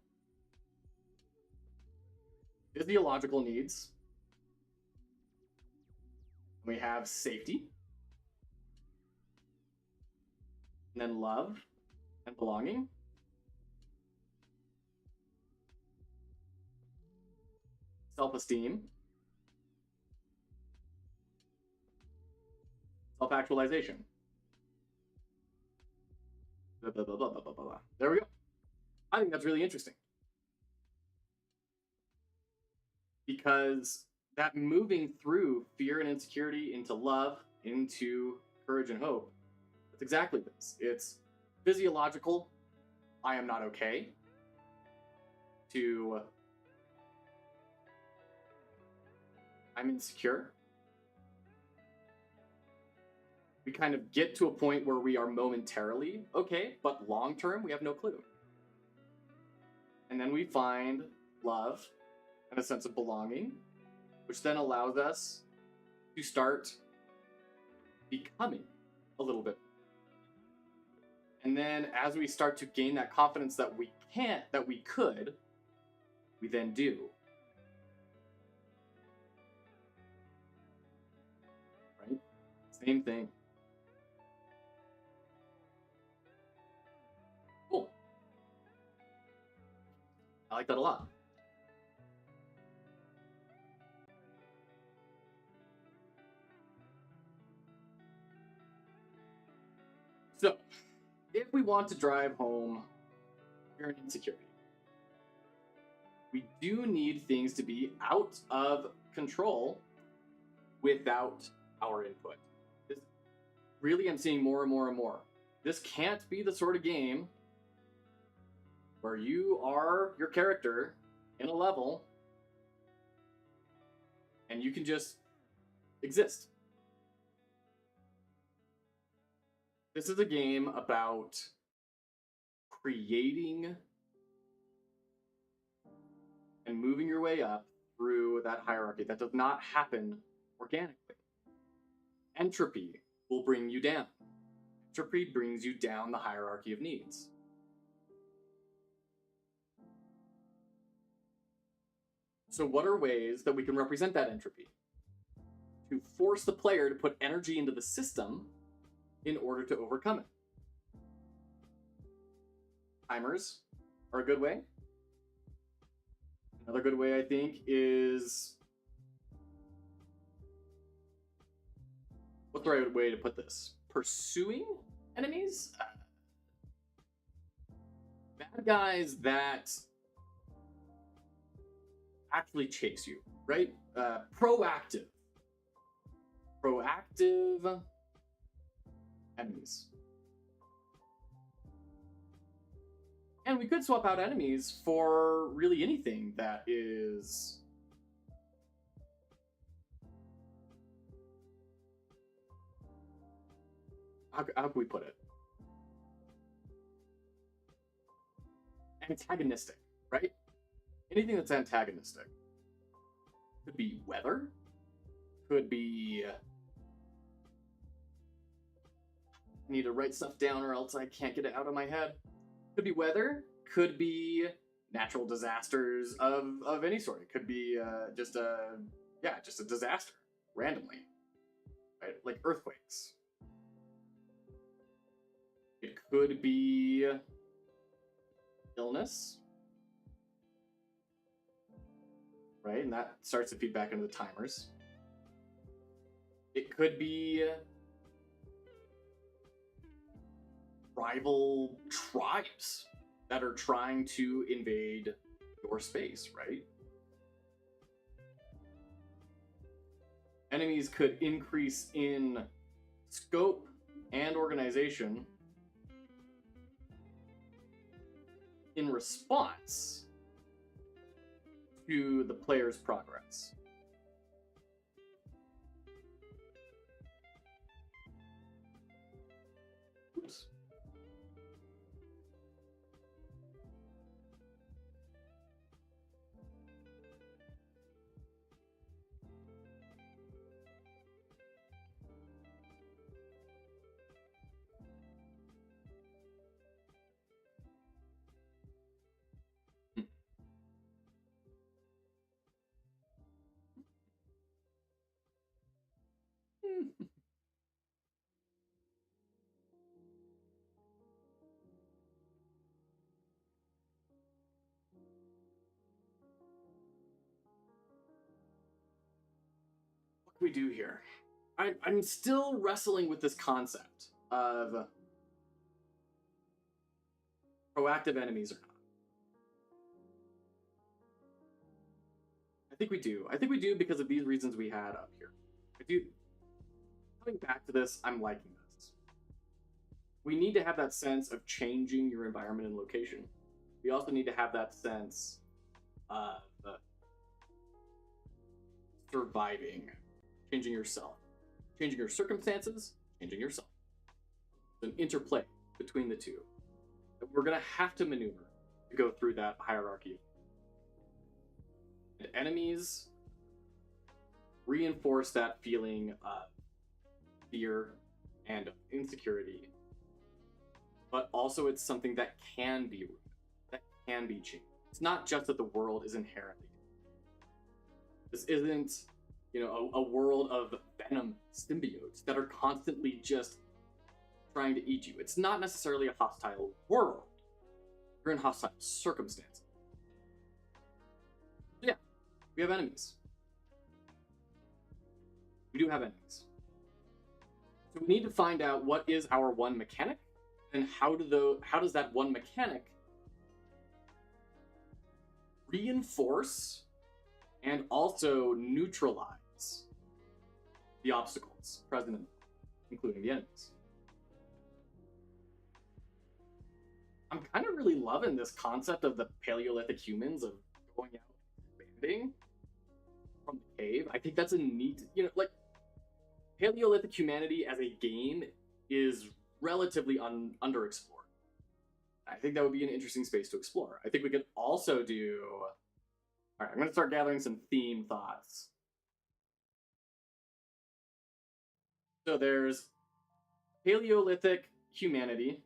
Physiological needs. We have safety. And then love and belonging. Self-esteem. Self-actualization. Blah, blah, blah, blah, blah, blah, blah. There we go. I think that's really interesting. Because that moving through fear and insecurity into love, into courage and hope, that's exactly this. It's physiological, I am not okay, to I'm insecure. We kind of get to a point where we are momentarily okay, but long term, we have no clue. And then we find love and a sense of belonging, which then allows us to start becoming a little bit. And then as we start to gain that confidence that we could, we then do. Right? Same thing. I like that a lot. So, if we want to drive home fear and insecurity, we do need things to be out of control without our input. This, really, I'm seeing more and more and more. This can't be the sort of game where you are your character in a level and you can just exist. This is a game about creating and moving your way up through that hierarchy. That does not happen organically. Entropy will bring you down. Entropy brings you down the hierarchy of needs. So what are ways that we can represent that entropy? To force the player to put energy into the system in order to overcome it. Timers are a good way. Another good way, I think, is... what's the right way to put this? Pursuing enemies? Bad guys that actually chase you, right? Proactive enemies. And we could swap out enemies for really anything that is... how can we put it? Antagonistic, right? Anything that's antagonistic. Could be weather. Could be... I need to write stuff down or else I can't get it out of my head. Could be weather. Could be natural disasters of any sort. It could be just a disaster randomly, right? Like earthquakes. It could be illness, right? And that starts to feed back into the timers. It could be rival tribes that are trying to invade your space, right? Enemies could increase in scope and organization in response to the player's progress. Oops. What can we do here? I'm still wrestling with this concept of proactive enemies or not. I think we do. I think we do because of these reasons we had up here. I do. Coming back to this, I'm liking this. We need to have that sense of changing your environment and location. We also need to have that sense of surviving, changing yourself, changing your circumstances, changing yourself. An interplay between the two. We're going to have to maneuver to go through that hierarchy. And enemies reinforce that feeling of fear and insecurity, but also it's something that can be rooted, that can be changed. It's not just that the world is inherently. This isn't, a world of venom symbiotes that are constantly just trying to eat you. It's not necessarily a hostile world. You're in hostile circumstances. We have enemies. We do have enemies. So we need to find out what is our one mechanic, and how does that one mechanic reinforce and also neutralize the obstacles present, including the enemies. I'm kind of really loving this concept of the Paleolithic humans of going out and expanding from the cave. I think that's a neat, like Paleolithic humanity as a game is relatively underexplored. I think that would be an interesting space to explore. I think we could also do... All right, I'm going to start gathering some theme thoughts. So there's Paleolithic humanity.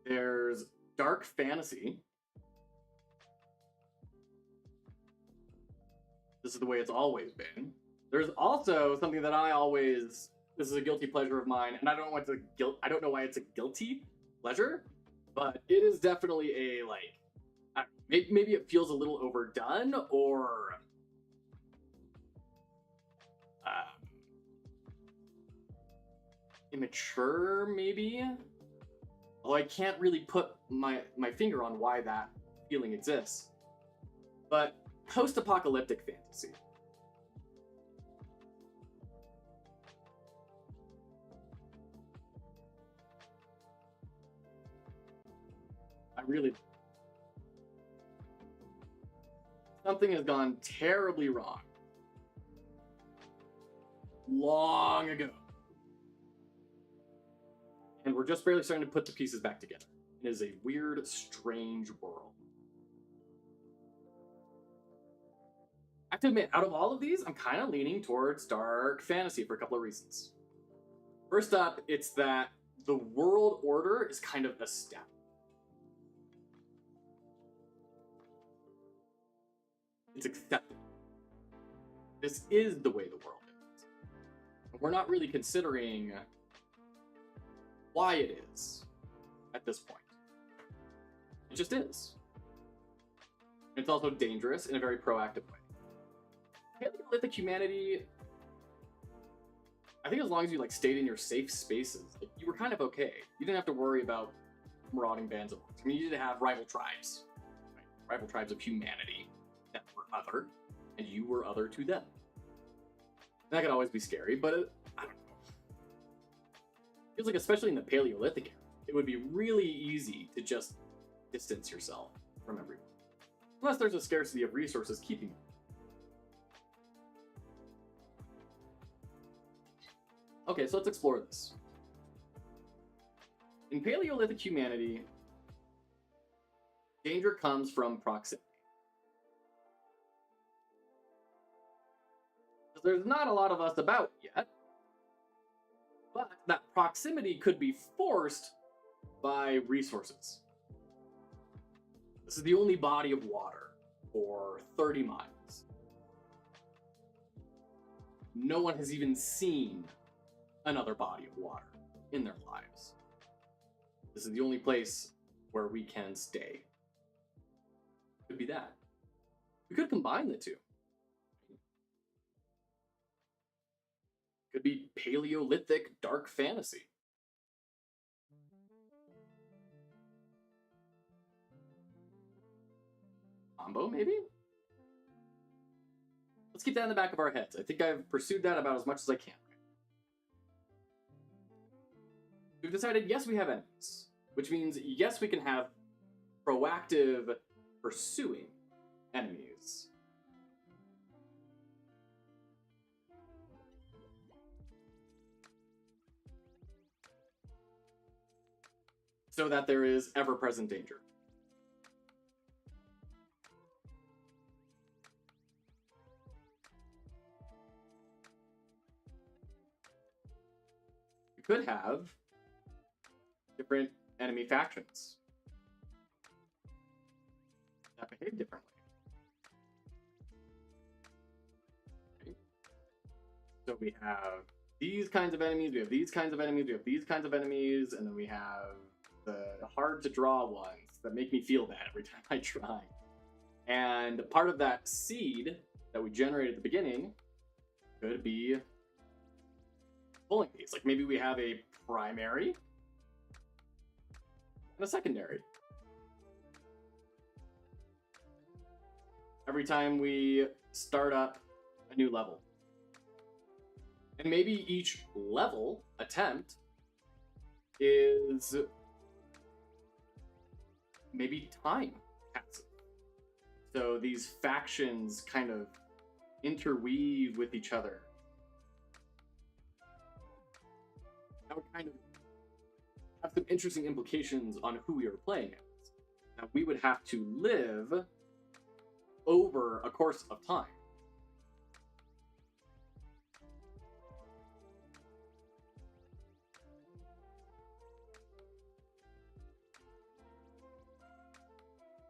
There's dark fantasy. This is the way it's always been. There's also something that this is a guilty pleasure of mine, and I don't know why it's a guilty pleasure, but it is definitely a, like, maybe it feels a little overdone, or immature, maybe. Although I can't really put my finger on why that feeling exists. But post-apocalyptic fantasy. Something has gone terribly wrong. Long ago. And we're just barely starting to put the pieces back together. It is a weird, strange world. I have to admit, out of all of these, I'm kind of leaning towards dark fantasy for a couple of reasons. First up, it's that the world order is kind of established. It's accepted. This is the way the world is. We're not really considering why it is at this point. It just is. It's also dangerous in a very proactive way. Paleolithic humanity, I think as long as you stayed in your safe spaces, you were kind of okay. You didn't have to worry about marauding bands of orcs. I mean, you did have rival tribes, right? Rival tribes of humanity that were other, and you were other to them. And that could always be scary, but I don't know. It feels like, especially in the Paleolithic era, it would be really easy to just distance yourself from everyone. Unless there's a scarcity of resources keeping you. Okay, so let's explore this. In Paleolithic humanity, danger comes from proximity. There's not a lot of us about yet, but that proximity could be forced by resources. This is the only body of water for 30 miles. No one has even seen another body of water in their lives. This is the only place where we can stay. Could be that. We could combine the two. Could be Paleolithic dark fantasy. Combo, maybe? Let's keep that in the back of our heads. I think I've pursued that about as much as I can. We've decided, yes, we have enemies, which means, yes, we can have proactive pursuing enemies. So that there is ever-present danger. We could have different enemy factions that behave differently. Okay. So we have these kinds of enemies, we have these kinds of enemies, we have these kinds of enemies, and then we have the hard to draw ones that make me feel bad every time I try. And part of that seed that we generate at the beginning could be pulling these. Like maybe we have a primary and a secondary. Every time we start up a new level. And maybe each level attempt is maybe time passes. So these factions kind of interweave with each other. That would kind of have some interesting implications on who we are playing as. Now we would have to live over a course of time.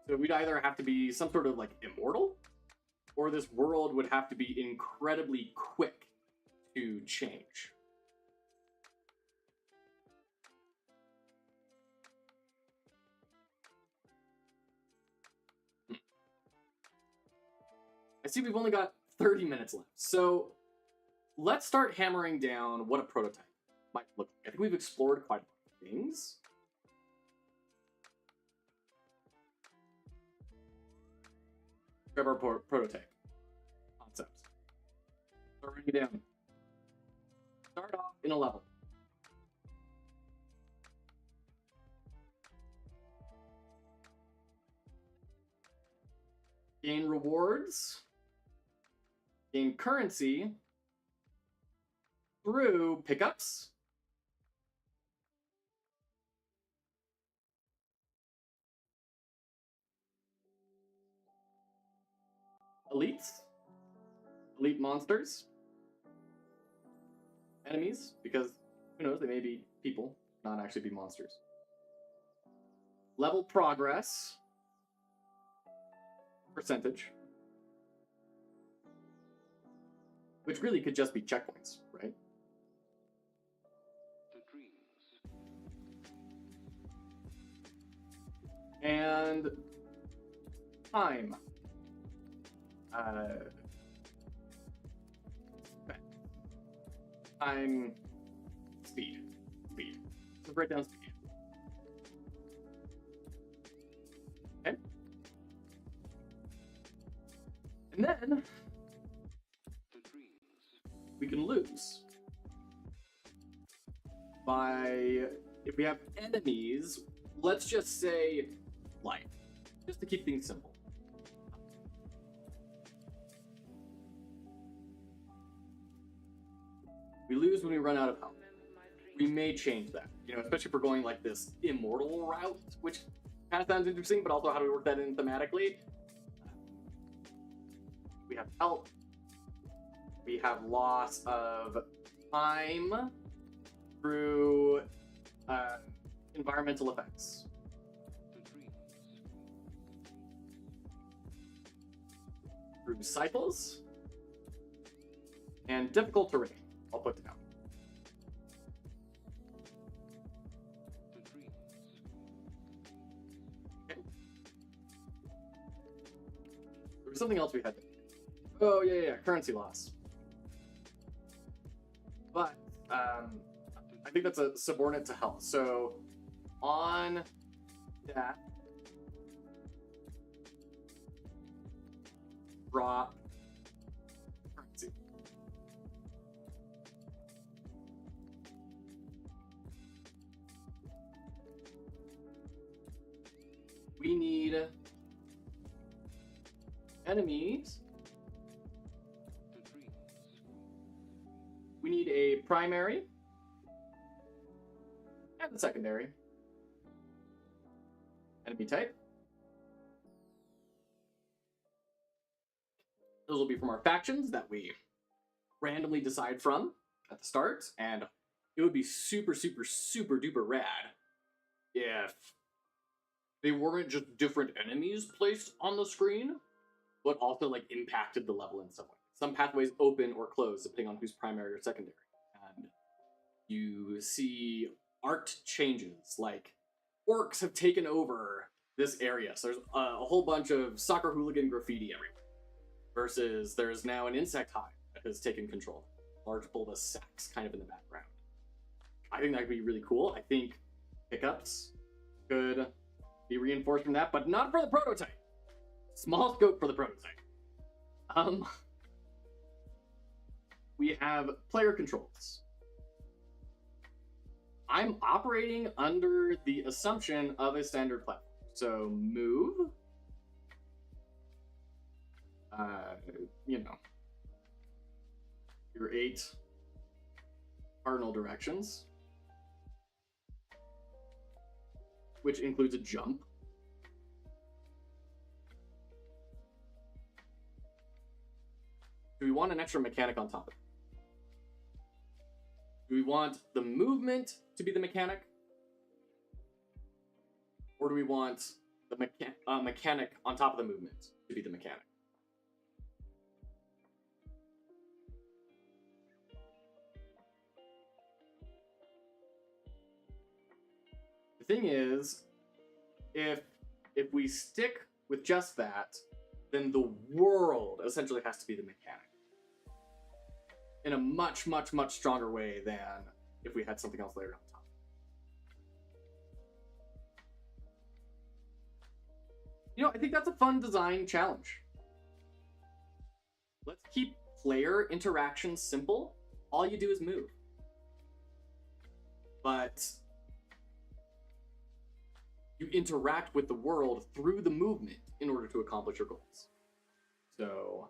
So we'd either have to be some sort of like immortal, or this world would have to be incredibly quick to change. I see we've only got 30 minutes left. So let's start hammering down what a prototype might look like. I think we've explored quite a lot of things. Grab our prototype concepts. Start writing it down. Start off in a level. Gain rewards. Gain currency through pickups. Elites. Elite monsters. Enemies, because who knows, they may be people, not actually be monsters. Level progress. Percentage. Which really could just be checkpoints, right? And time. Time. Speed. Let's write down speed. Okay. And then we can lose by, if we have enemies, let's just say life, just to keep things simple. We lose when we run out of health. We may change that, especially if we're going like this immortal route, which kind of sounds interesting, but also how do we work that in thematically? We have health. We have loss of time through environmental effects. Through cycles. And difficult terrain. I'll put down. Okay. There was something else we had to. Oh, yeah, currency loss. But I think that's a subordinate to health. So on that, drop currency. We need enemies. We need a primary and a secondary. Enemy type. Those will be from our factions that we randomly decide from at the start, and it would be super, super, super duper rad if they weren't just different enemies placed on the screen, but also like impacted the level in some way. Some pathways open or close depending on who's primary or secondary. And you see art changes, like orcs have taken over this area. So there's a whole bunch of soccer hooligan graffiti everywhere. Versus there's now an insect hive that has taken control. Large bulbous sacs kind of in the background. I think that could be really cool. I think pickups could be reinforced from that, but not for the prototype. Small scope for the prototype. We have player controls. I'm operating under the assumption of a standard platform. So move, your 8 cardinal directions, which includes a jump. Do we want an extra mechanic on top of it? Do we want the movement to be the mechanic? Or do we want the mechanic on top of the movement to be the mechanic? The thing is, if we stick with just that, then the world essentially has to be the mechanic. In a much, much, much stronger way than if we had something else layered on top. I think that's a fun design challenge. Let's keep player interactions simple. All you do is move. But you interact with the world through the movement in order to accomplish your goals. So,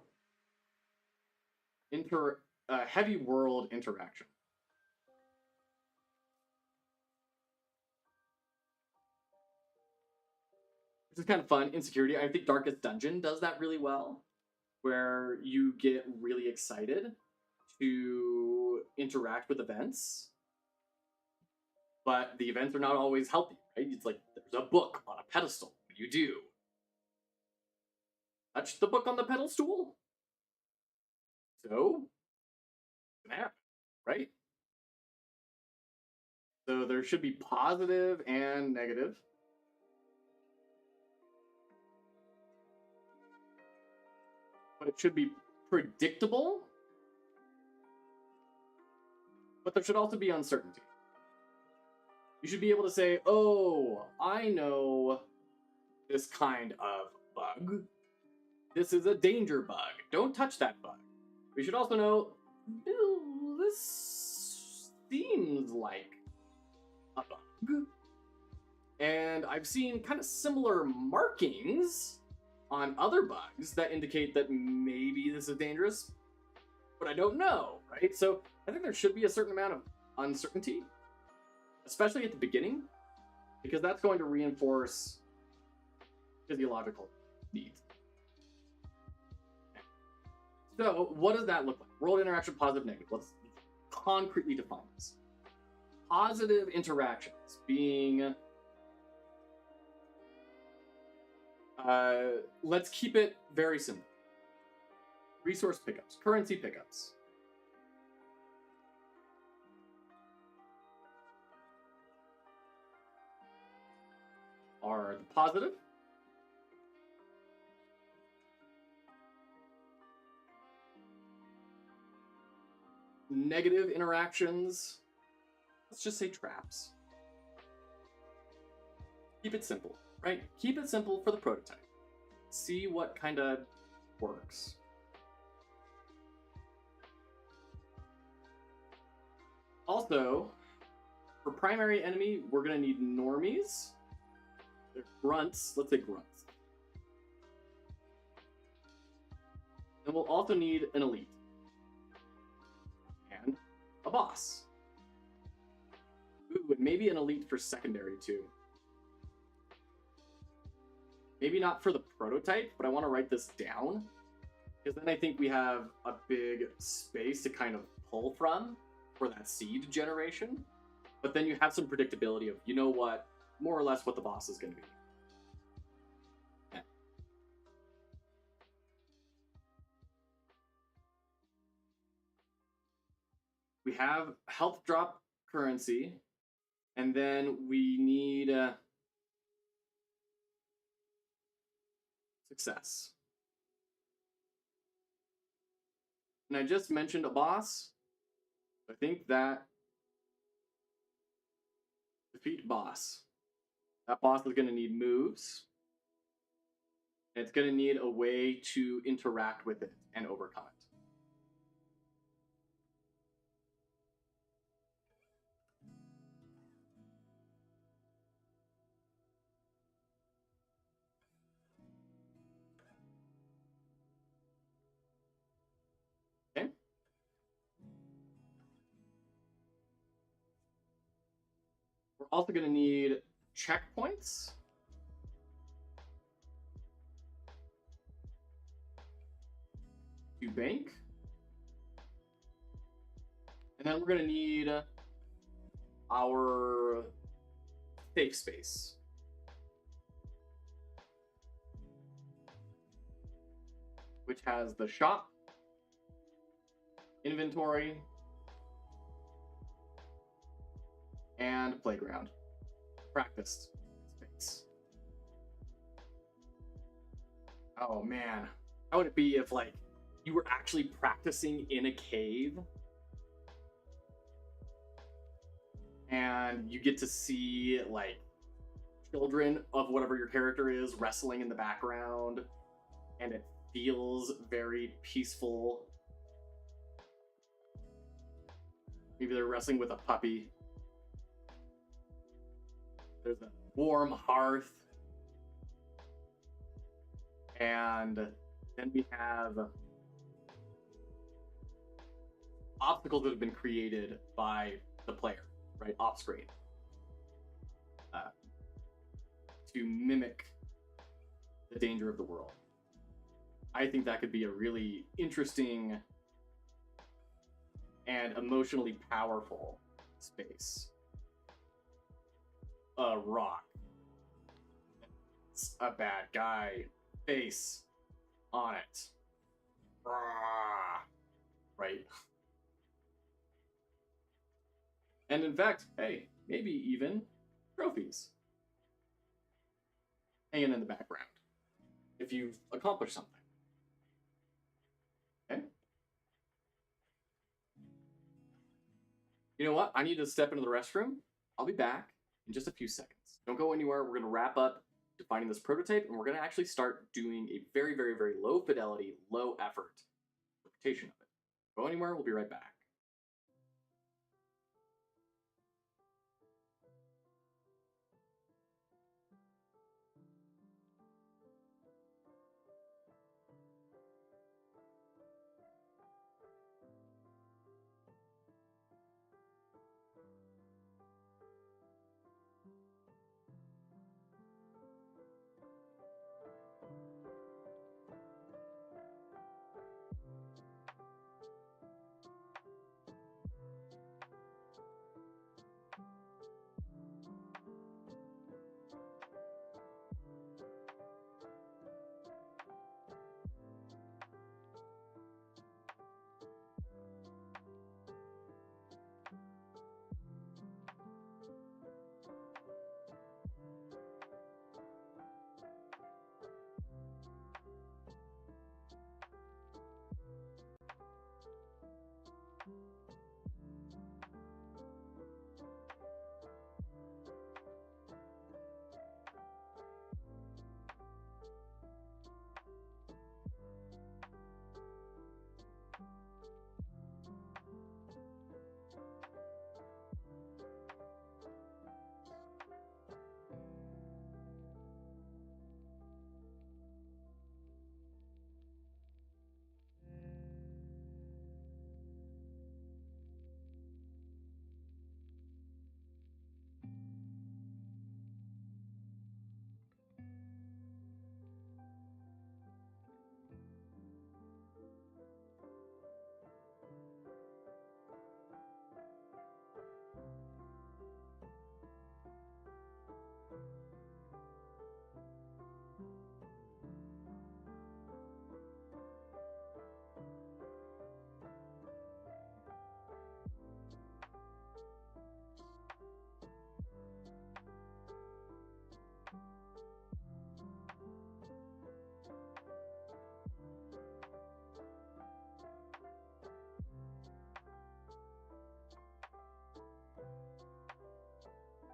heavy world interaction. This is kind of fun. Insecurity. I think Darkest Dungeon does that really well, where you get really excited to interact with events, but the events are not always healthy, right? It's like there's a book on a pedestal. What do you do? Touch the book on the pedestal? So, it's gonna happen, right? So there should be positive and negative. But it should be predictable. But there should also be uncertainty. You should be able to say, oh, I know this kind of bug. This is a danger bug. Don't touch that bug. We should also know, this seems like a bug. And I've seen kind of similar markings on other bugs that indicate that maybe this is dangerous, but I don't know, right? So I think there should be a certain amount of uncertainty, especially at the beginning, because that's going to reinforce physiological needs. So what does that look like? World interaction, positive, negative. Let's concretely define this. Positive interactions being, let's keep it very simple. Resource pickups, currency pickups. Are the positive. Negative interactions, let's just say traps. Keep it simple, right? Keep it simple for the prototype. See what kind of works. Also, for primary enemy, we're gonna need normies. They're grunts, let's say grunts. And we'll also need an elite. And a boss. Ooh, and maybe an elite for secondary too. Maybe not for the prototype, but I want to write this down, because then I think we have a big space to kind of pull from for that seed generation. But then you have some predictability of, you know what, more or less what the boss is going to be. Yeah. We have health drop currency, and then we need success. And I just mentioned a boss. I think that defeat boss. That boss is going to need moves. And it's going to need a way to interact with it and overcome it. Okay. We're also going to need checkpoints. To bank. And then we're going to need our safe space. Which has the shop, inventory, and playground. Practiced space. Oh man, how would it be if like you were actually practicing in a cave and you get to see like children of whatever your character is wrestling in the background and it feels very peaceful. Maybe they're wrestling with a puppy. There's a warm hearth. And then we have obstacles that have been created by the player, right, off screen, to mimic the danger of the world. I think that could be a really interesting and emotionally powerful space. A rock. It's a bad guy. Face on it. Right? And in fact, hey, maybe even trophies hanging in the background if you've accomplished something. Okay? You know what? I need to step into the restroom. I'll be back in just a few seconds. Don't go anywhere. We're going to wrap up defining this prototype, and we're going to actually start doing a very, very, very low fidelity, low effort interpretation of it. Go anywhere. We'll be right back.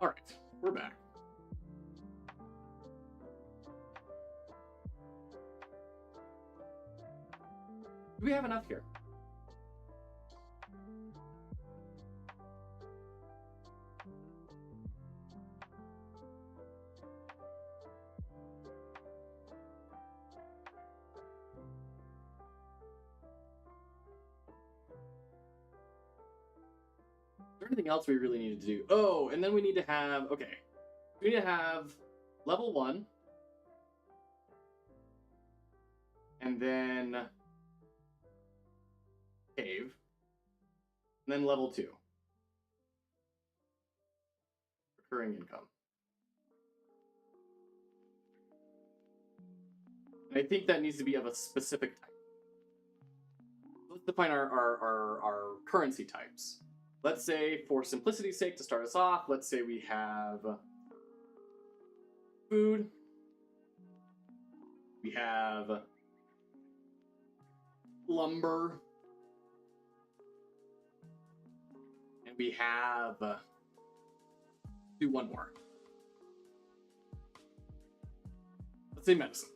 All right, we're back. Do we have enough here? Is there anything else we really needed to do? Oh, and then we need to have, okay. We need to have level 1. And then cave. And then level 2. Recurring income. And I think that needs to be of a specific type. Let's define our currency types. Let's say, for simplicity's sake, to start us off, let's say we have food. We have lumber. And we have, do one more. Let's say medicine.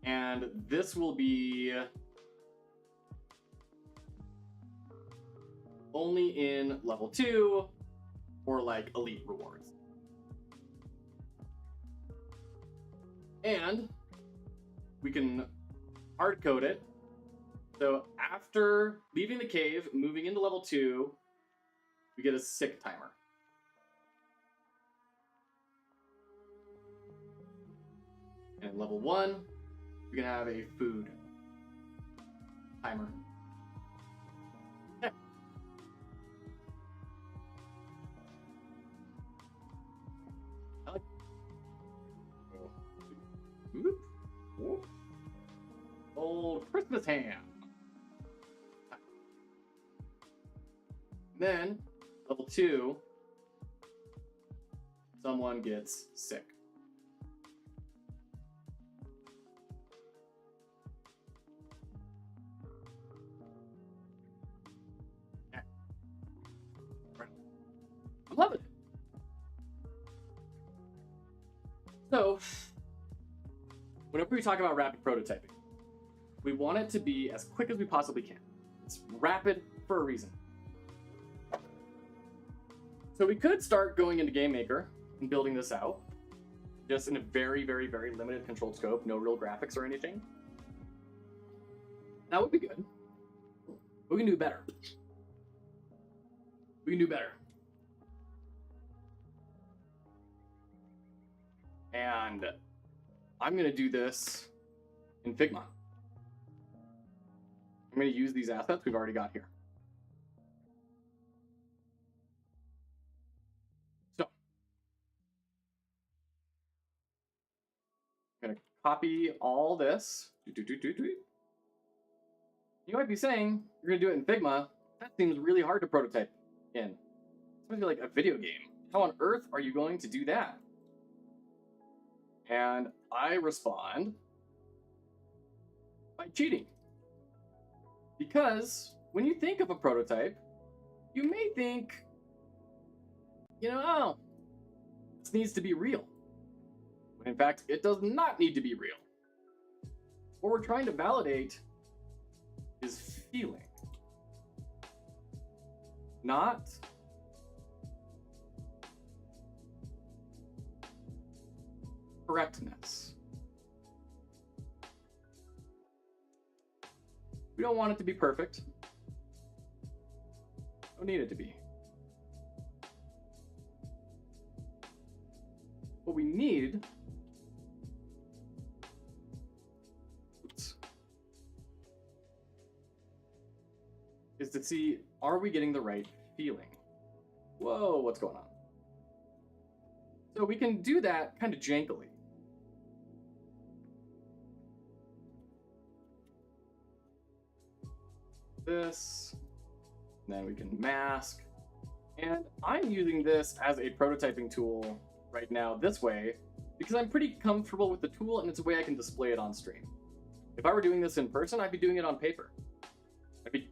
And this will be only in level 2 or like elite rewards. And we can hard code it. So after leaving the cave, moving into level 2, we get a sick timer. And in level 1, we can have a food timer. Yeah. I like. Whoop, whoop. Old Christmas ham. Then level 2, someone gets sick. I'm loving it. So, whenever we talk about rapid prototyping, we want it to be as quick as we possibly can. It's rapid for a reason. So we could start going into Game Maker and building this out, just in a very, very, very limited controlled scope, no real graphics or anything. That would be good. But we can do better. We can do better. And I'm going to do this in Figma. I'm going to use these assets we've already got here. So, I'm going to copy all this. You might be saying, you're going to do it in Figma. That seems really hard to prototype in. It's going to be like a video game. How on earth are you going to do that? And I respond by cheating. Because when you think of a prototype, you may think, oh, this needs to be real. When in fact, it does not need to be real. What we're trying to validate is feeling, not correctness. We don't want it to be perfect. Don't need it to be. What we need is to see, are we getting the right feeling? Whoa, what's going on? So we can do that kind of jankily. This, and then we can mask. And I'm using this as a prototyping tool right now this way because I'm pretty comfortable with the tool and it's a way I can display it on stream. If I were doing this in person, I'd be doing it on paper. I'd be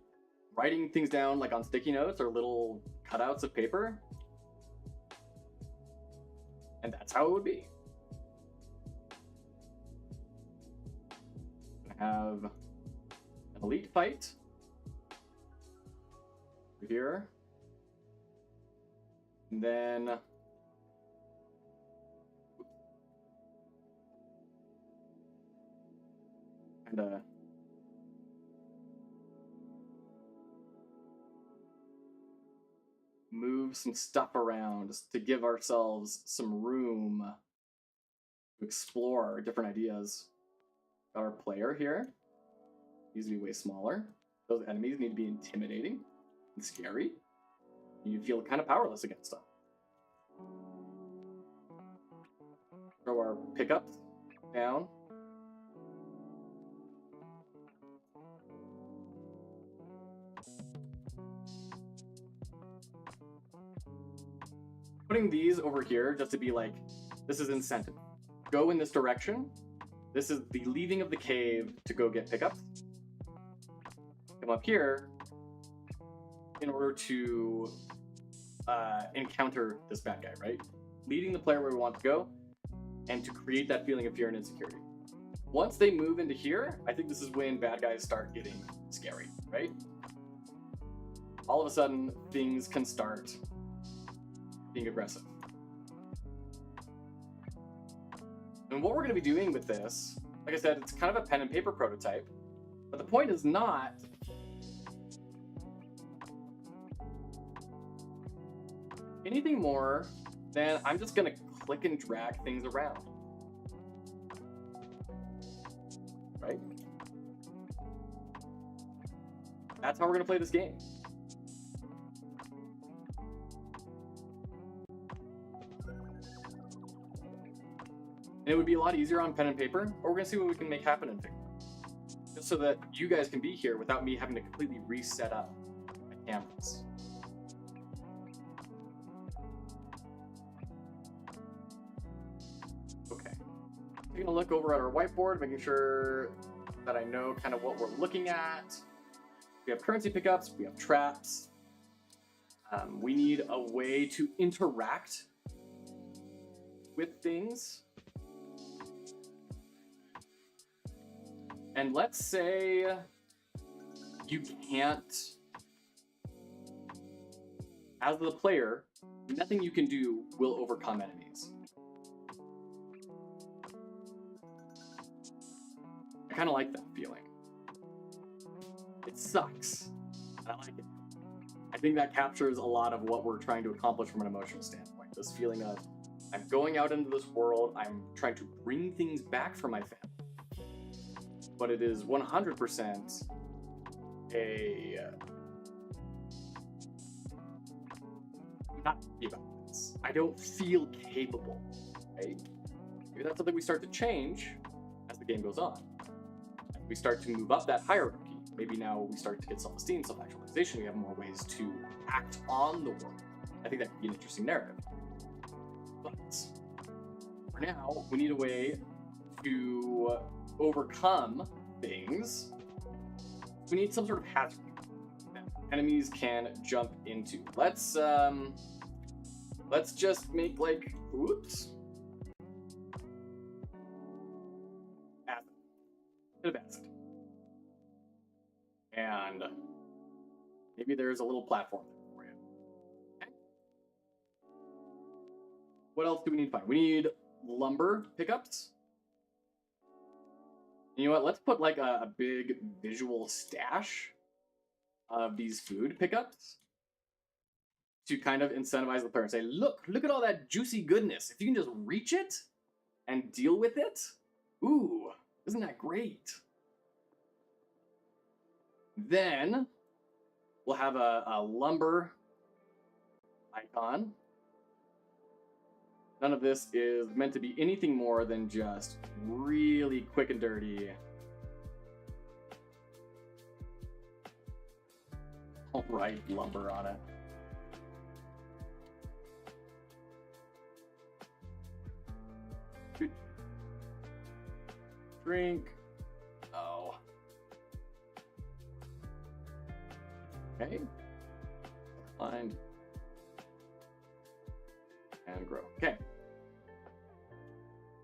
writing things down like on sticky notes or little cutouts of paper. And that's how it would be. Have an elite fight over here. And then kind of move some stuff around just to give ourselves some room to explore different ideas. Got our player here. Needs to be way smaller. Those enemies need to be intimidating and scary. You feel kind of powerless against them. Throw our pickups down. Putting these over here just to be like, this is incentive. Go in this direction. This is the leaving of the cave to go get pickups. Come up here in order to encounter this bad guy, right? Leading the player where we want to go and to create that feeling of fear and insecurity. Once they move into here, I think this is when bad guys start getting scary, right? All of a sudden, things can start being aggressive. And what we're going to be doing with this, like I said, it's kind of a pen and paper prototype, but the point is not anything more than I'm just going to click and drag things around. Right? That's how we're going to play this game. And it would be a lot easier on pen and paper, but we're going to see what we can make happen in Figma. Just so that you guys can be here without me having to completely reset up my canvas. Okay. Taking a look over at our whiteboard, making sure that I know kind of what we're looking at. We have currency pickups, we have traps. We need a way to interact with things. And let's say you can't, as the player, nothing you can do will overcome enemies. I kind of like that feeling. It sucks, and I like it. I think that captures a lot of what we're trying to accomplish from an emotional standpoint. This feeling of, I'm going out into this world, I'm trying to bring things back for my family. But it is 100% I'm not happy about this. I don't feel capable, right? Maybe that's something we start to change as the game goes on. As we start to move up that hierarchy. Maybe now we start to get self-esteem, self-actualization. We have more ways to act on the world. I think that could be an interesting narrative. But for now, we need a way to overcome things. We need some sort of hazard that enemies can jump into. Let's just make like, oops, acid, bit of acid, and maybe there's a little platform there for you. Okay. What else do we need to find? We need lumber pickups. You know what? Let's put like a big visual stash of these food pickups to kind of incentivize the player and say, look at all that juicy goodness. If you can just reach it and deal with it, ooh, isn't that great? Then we'll have a lumber icon. None of this is meant to be anything more than just really quick and dirty. I'll write lumber on it. Drink. Oh. Okay. Find and grow. Okay.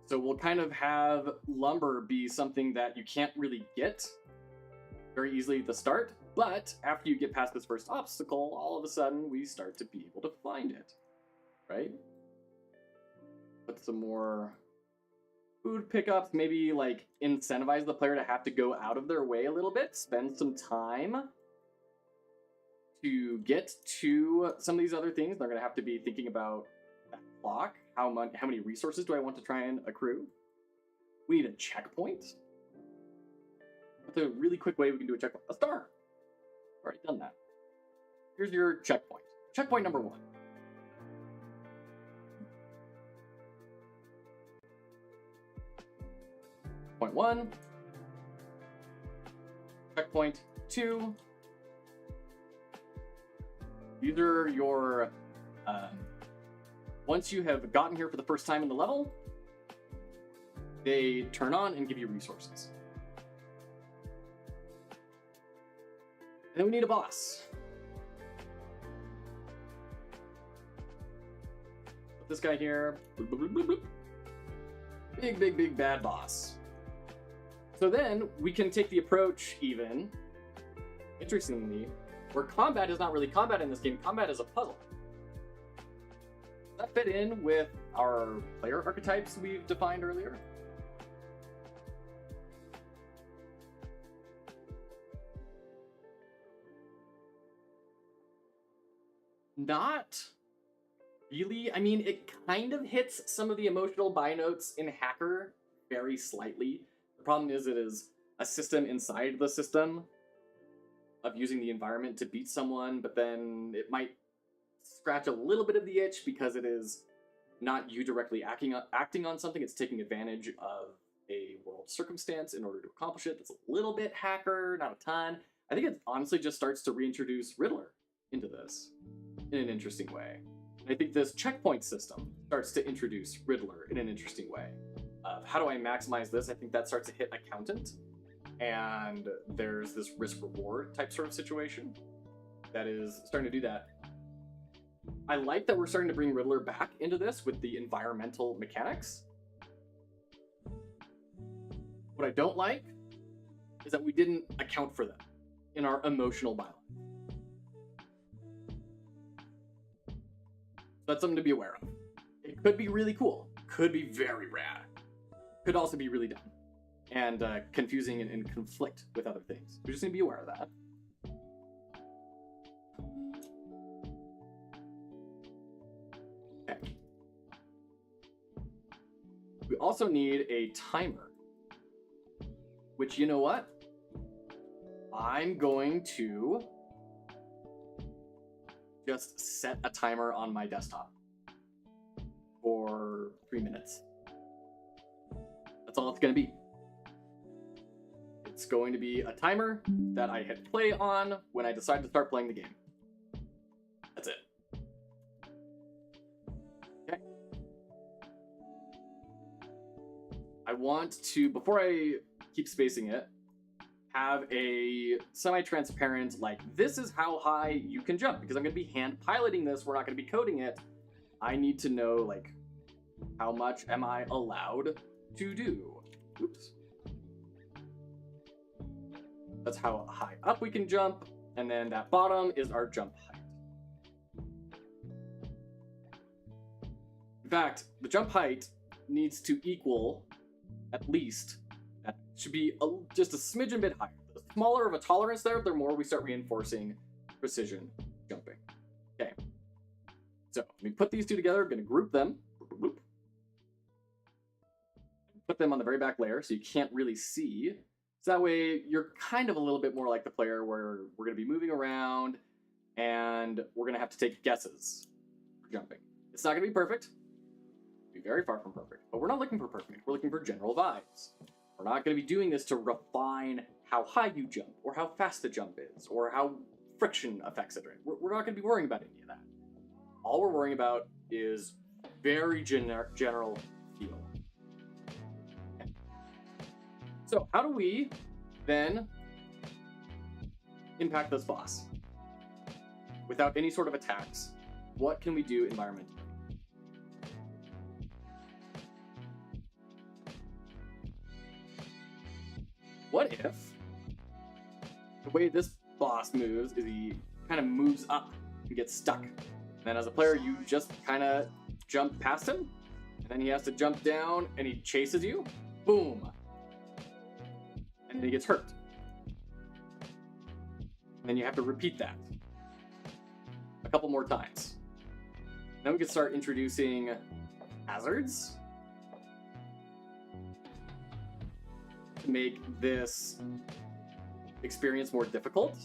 So we'll kind of have lumber be something that you can't really get very easily at the start, but after you get past this first obstacle, all of a sudden we start to be able to find it, right? Put some more food pickups, maybe like incentivize the player to have to go out of their way a little bit, spend some time to get to some of these other things. They're going to have to be thinking about that clock. How many resources do I want to try and accrue? We need a checkpoint. That's a really quick way we can do a checkpoint. A star. Already done that. Here's your checkpoint. Checkpoint number 1. Point 1. Checkpoint 2. These are your, once you have gotten here for the first time in the level, they turn on and give you resources. And then we need a boss. Put this guy here. Big, big, big bad boss. So then we can take the approach even, interestingly, where combat is not really combat in this game, combat is a puzzle. Does that fit in with our player archetypes we've defined earlier? Not really. I mean, it kind of hits some of the emotional buy notes in Hacker very slightly. The problem is it is a system inside the system of using the environment to beat someone, but then it might scratch a little bit of the itch because it is not you directly acting on something. It's taking advantage of a world circumstance in order to accomplish it. That's a little bit Hacker, not a ton. I think it honestly just starts to reintroduce Riddler into this in an interesting way. And I think this checkpoint system starts to introduce Riddler in an interesting way. How do I maximize this? I think that starts to hit Accountant, and there's this risk-reward type sort of situation that is starting to do that. I like that we're starting to bring Riddler back into this with the environmental mechanics. What I don't like is that we didn't account for them in our emotional byline. That's something to be aware of. It could be really cool, could be very rad, could also be really dumb and confusing and conflict with other things. We just need to be aware of that. Okay. We also need a timer, which, you know what? I'm going to just set a timer on my desktop for 3 minutes. That's all it's going to be. It's going to be a timer that I hit play on when I decide to start playing the game. That's it. Okay. I want to, before I keep spacing it, have a semi-transparent, like, this is how high you can jump, because I'm going to be hand piloting this. We're not going to be coding it. I need to know, like, how much am I allowed to do? Oops. That's how high up we can jump, and then that bottom is our jump height. In fact, the jump height needs to equal at least, that should be just a smidgen bit higher. The smaller of a tolerance there, the more we start reinforcing precision jumping. Okay, so let me put these two together. I'm going to group them. Put them on the very back layer so you can't really see. So that way you're kind of a little bit more like the player, where we're going to be moving around and we're going to have to take guesses for jumping. It's not going to be perfect. It'll be very far from perfect, but we're not looking for perfect. We're looking for general vibes. We're not going to be doing this to refine how high you jump or how fast the jump is or how friction affects it. We're not going to be worrying about any of that. All we're worrying about is very general feel. So how do we then impact this boss? without any sort of attacks, what can we do environmentally? What if the way this boss moves is he kind of moves up and gets stuck? And then as a player, you just kind of jump past him, and then he has to jump down and he chases you. Boom. And then he gets hurt. And then you have to repeat that a couple more times. Then we can start introducing hazards to make this experience more difficult.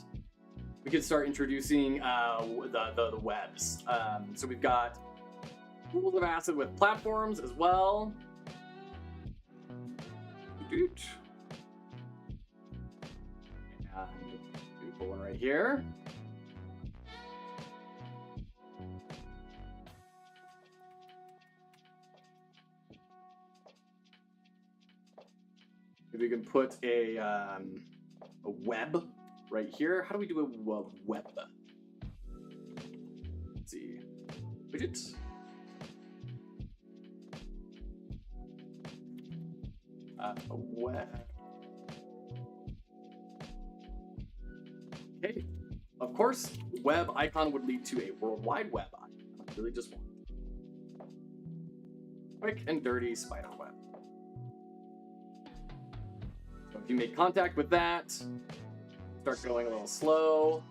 We could start introducing the webs. So we've got pools of acid with platforms as well. And put one right here. Maybe we can put a web right here. How do we do a web? Let's see. Widgets. A web. Okay. Of course, web icon would lead to a World Wide Web icon. I really just want quick and dirty spider web. So if you make contact with that, start going a little slow.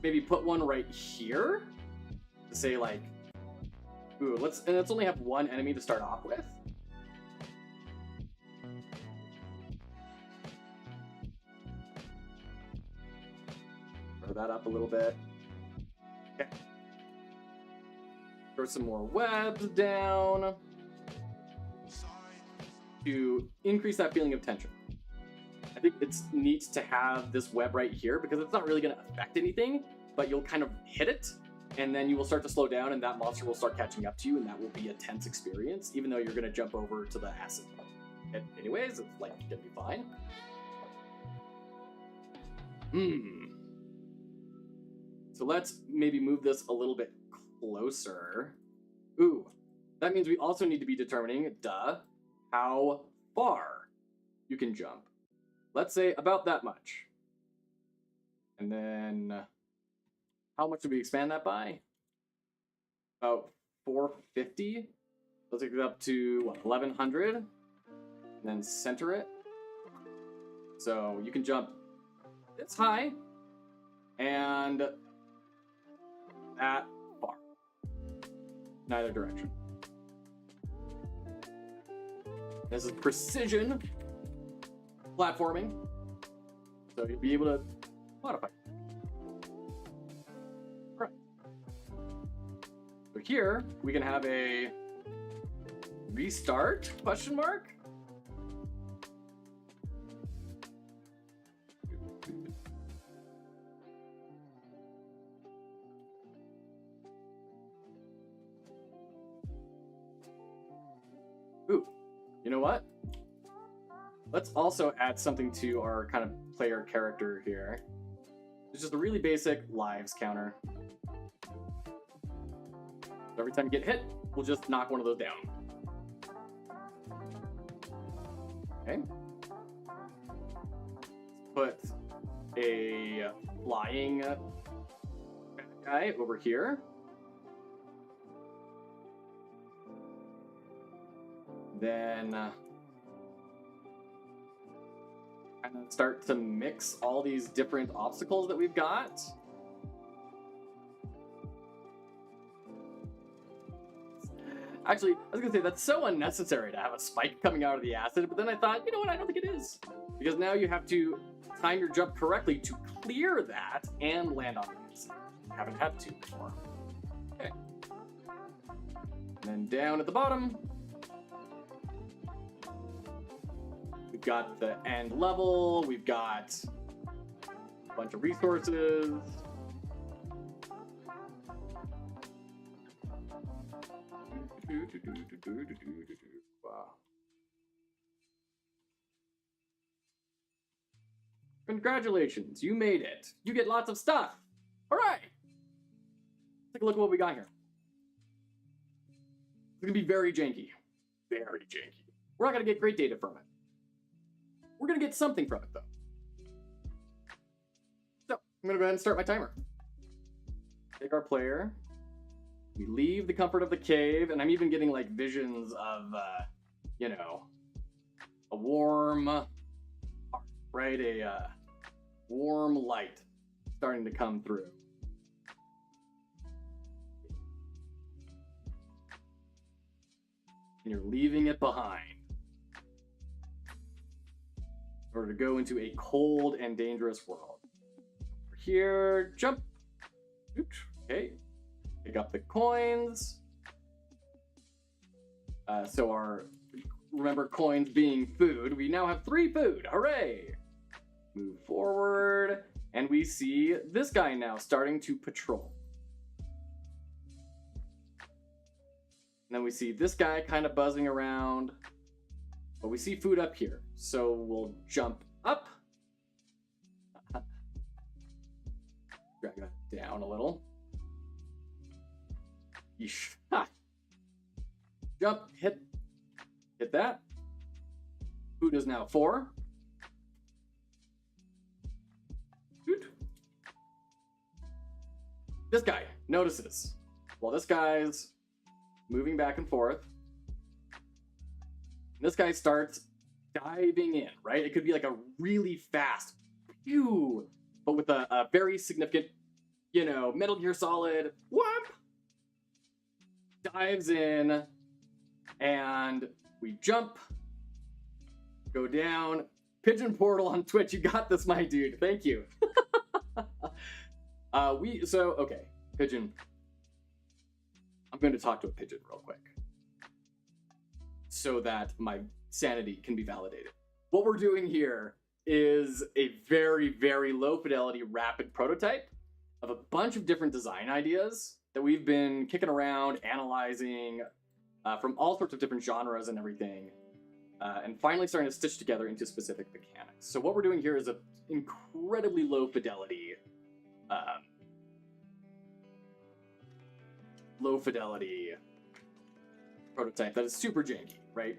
Maybe put one right here to say like, ooh, let's only have one enemy to start off with. Throw that up a little bit. Okay. Throw some more webs down to increase that feeling of tension. I think it's neat to have this web right here because it's not really going to affect anything, but you'll kind of hit it, and then you will start to slow down, and that monster will start catching up to you, and that will be a tense experience, even though you're going to jump over to the acid. And anyways, it's like going to be fine. So let's maybe move this a little bit closer. Ooh, that means we also need to be determining, how far you can jump. Let's say about that much. And then how much do we expand that by? About 450. Let's take it up to what, 1100, and then center it. So you can jump this high and that far. Neither direction. This is precision platforming, so you'll be able to modify. All right. So here we can have a restart question mark. Ooh, you know what? Let's also add something to our kind of player character here. It's just a really basic lives counter. So every time you get hit, we'll just knock one of those down. Okay. Let's put a flying guy over here. Then and then start to mix all these different obstacles that we've got. Actually, I was gonna say that's so unnecessary to have a spike coming out of the acid, but then I thought, you know what, I don't think it is. Because now you have to time your jump correctly to clear that and land on the acid. I haven't had to before. Okay. And then down at the bottom, we've got the end level, we've got a bunch of resources. Wow. Congratulations, you made it. You get lots of stuff. All right. Take a look at what we got here. It's gonna be very janky. Very janky. We're not gonna get great data from it. We're gonna get something from it though. So I'm gonna go ahead and start my timer. Take our player. We leave the comfort of the cave, and I'm even getting like visions of, you know, a warm heart, right? A warm light starting to come through. And you're leaving it behind in order to go into a cold and dangerous world. Over here, jump. Oops. Okay. Pick up the coins. Remember coins being food. We now have 3 food. Hooray! Move forward, and we see this guy now starting to patrol. And then we see this guy kind of buzzing around, but we see food up here. So we'll jump up. Drag that down a little. Yeesh. Ha. Jump, hit that. Food is now 4. Good. This guy notices. While this guy's moving back and forth, this guy starts diving in, right? It could be like a really fast, phew, but with a very significant, you know, Metal Gear Solid, whoop, dives in, and we jump, go down. Pigeon Portal on Twitch, you got this, my dude. Thank you. Okay, Pigeon. I'm going to talk to a pigeon real quick so that my sanity can be validated. What we're doing here is a very, very low fidelity rapid prototype of a bunch of different design ideas that we've been kicking around, analyzing from all sorts of different genres and everything, and finally starting to stitch together into specific mechanics. So what we're doing here is an incredibly low fidelity prototype that is super janky, right?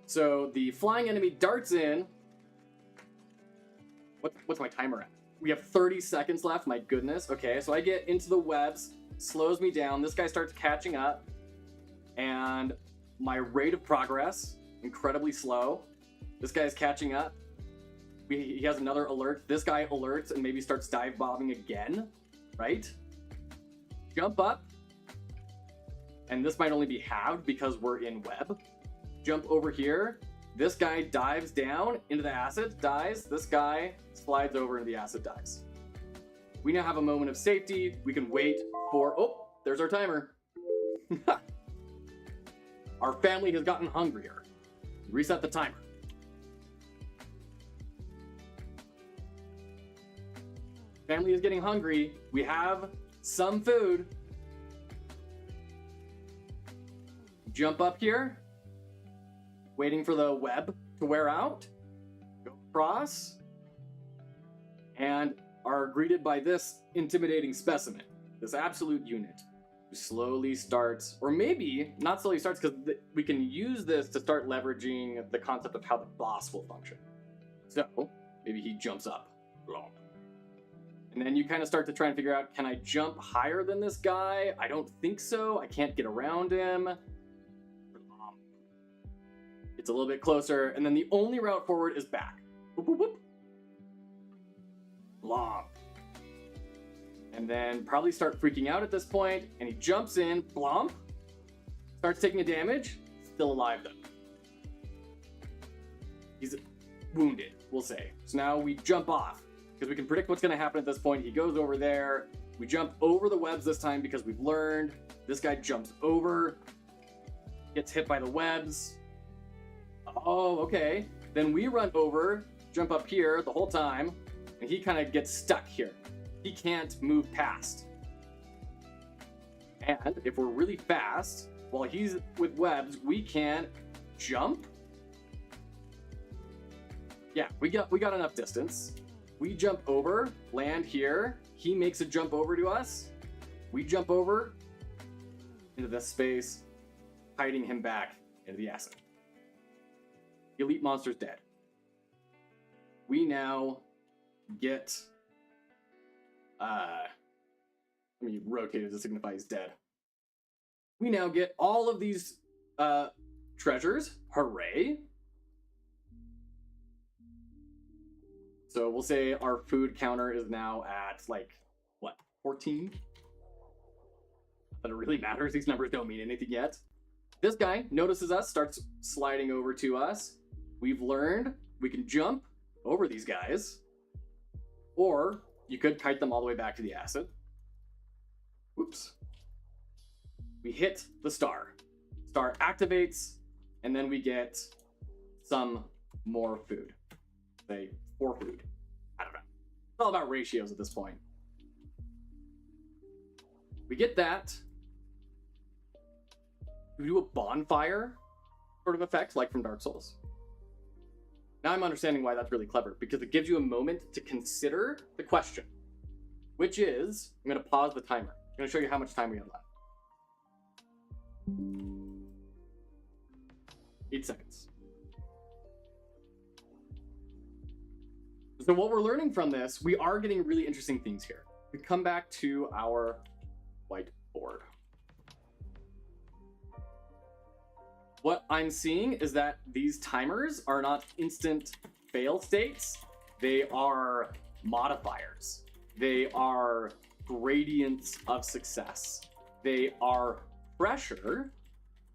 So the flying enemy darts in. What's my timer at? We have 30 seconds left, my goodness. Okay, so I get into the webs, slows me down. This guy starts catching up, and my rate of progress, incredibly slow. This guy's catching up. He has another alert. This guy alerts and maybe starts dive bombing again, right? Jump up. And this might only be halved because we're in web. Jump over here. This guy dives down into the acid, dies. This guy slides over into the acid, dies. We now have a moment of safety. We can wait for, oh, there's our timer. Our family has gotten hungrier. Reset the timer. Family is getting hungry. We have some food. Jump up here. Waiting for the web to wear out. Go across. And are greeted by this intimidating specimen. This absolute unit. Who slowly starts, or maybe not slowly starts, because we can use this to start leveraging the concept of how the boss will function. So, maybe he jumps up. And then you kind of start to try and figure out, can I jump higher than this guy? I don't think so. I can't get around him. It's a little bit closer, and then the only route forward is back. Whoop, whoop, whoop. Long. And then probably start freaking out at this point, and he jumps in, blomp, starts taking a damage, still alive though. He's wounded, we'll say. So now we jump off, because we can predict what's gonna happen at this point. He goes over there, we jump over the webs this time because we've learned. This guy jumps over, gets hit by the webs. Oh, okay. Then we run over, jump up here the whole time, and he kind of gets stuck here. He can't move past. And if we're really fast, while he's with webs, we can jump. Yeah, we got enough distance. We jump over, land here. He makes a jump over to us. We jump over into this space, hiding him back into the acid. The elite monster's dead. We now get... let me rotate it to signify he's dead. We now get all of these treasures. Hooray! So we'll say our food counter is now at, like, what, 14? But it really matters. These numbers don't mean anything yet. This guy notices us, starts sliding over to us. We've learned we can jump over these guys. Or you could kite them all the way back to the acid. Oops. We hit the star. Star activates, and then we get some more food. Say, 4 food. I don't know. It's all about ratios at this point. We get that. We do a bonfire sort of effect, like from Dark Souls. Now I'm understanding why that's really clever, because it gives you a moment to consider the question, which is, I'm going to pause the timer. I'm going to show you how much time we have left. 8 seconds. So what we're learning from this, we are getting really interesting things here. We come back to our whiteboard. What I'm seeing is that these timers are not instant fail states. They are modifiers. They are gradients of success. They are pressure,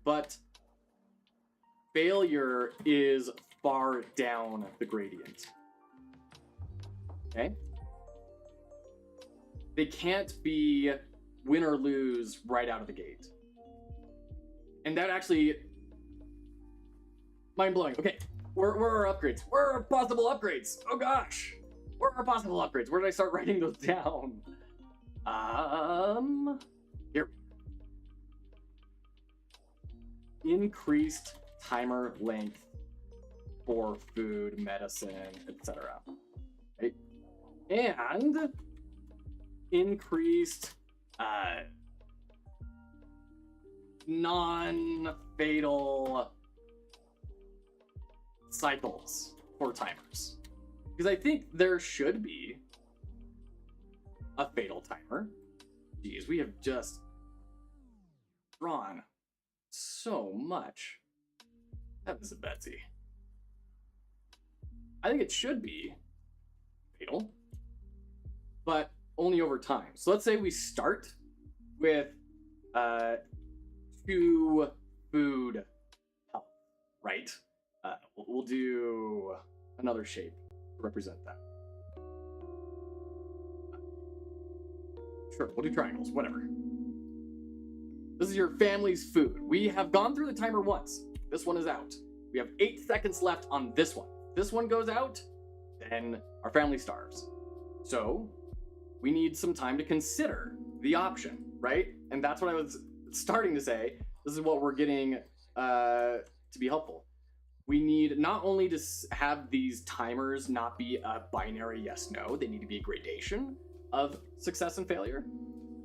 but failure is far down the gradient. Okay? They can't be win or lose right out of the gate. And that actually... mind-blowing. Okay, where are our upgrades? Where are our possible upgrades? Oh gosh! Where are our possible upgrades? Where did I start writing those down? Here. Increased timer length for food, medicine, etc. Right? And increased non-fatal cycles for timers. Because I think there should be a fatal timer. Geez, we have just drawn so much. Heavens and Betsy. I think it should be fatal, but only over time. So let's say we start with 2 food health, right? We'll do another shape to represent that. Sure, we'll do triangles, whatever. This is your family's food. We have gone through the timer once. This one is out. We have 8 seconds left on this one. This one goes out, then our family starves. So we need some time to consider the option, right? And that's what I was starting to say. This is what we're getting to be helpful. We need not only to have these timers not be a binary yes/no, they need to be a gradation of success and failure.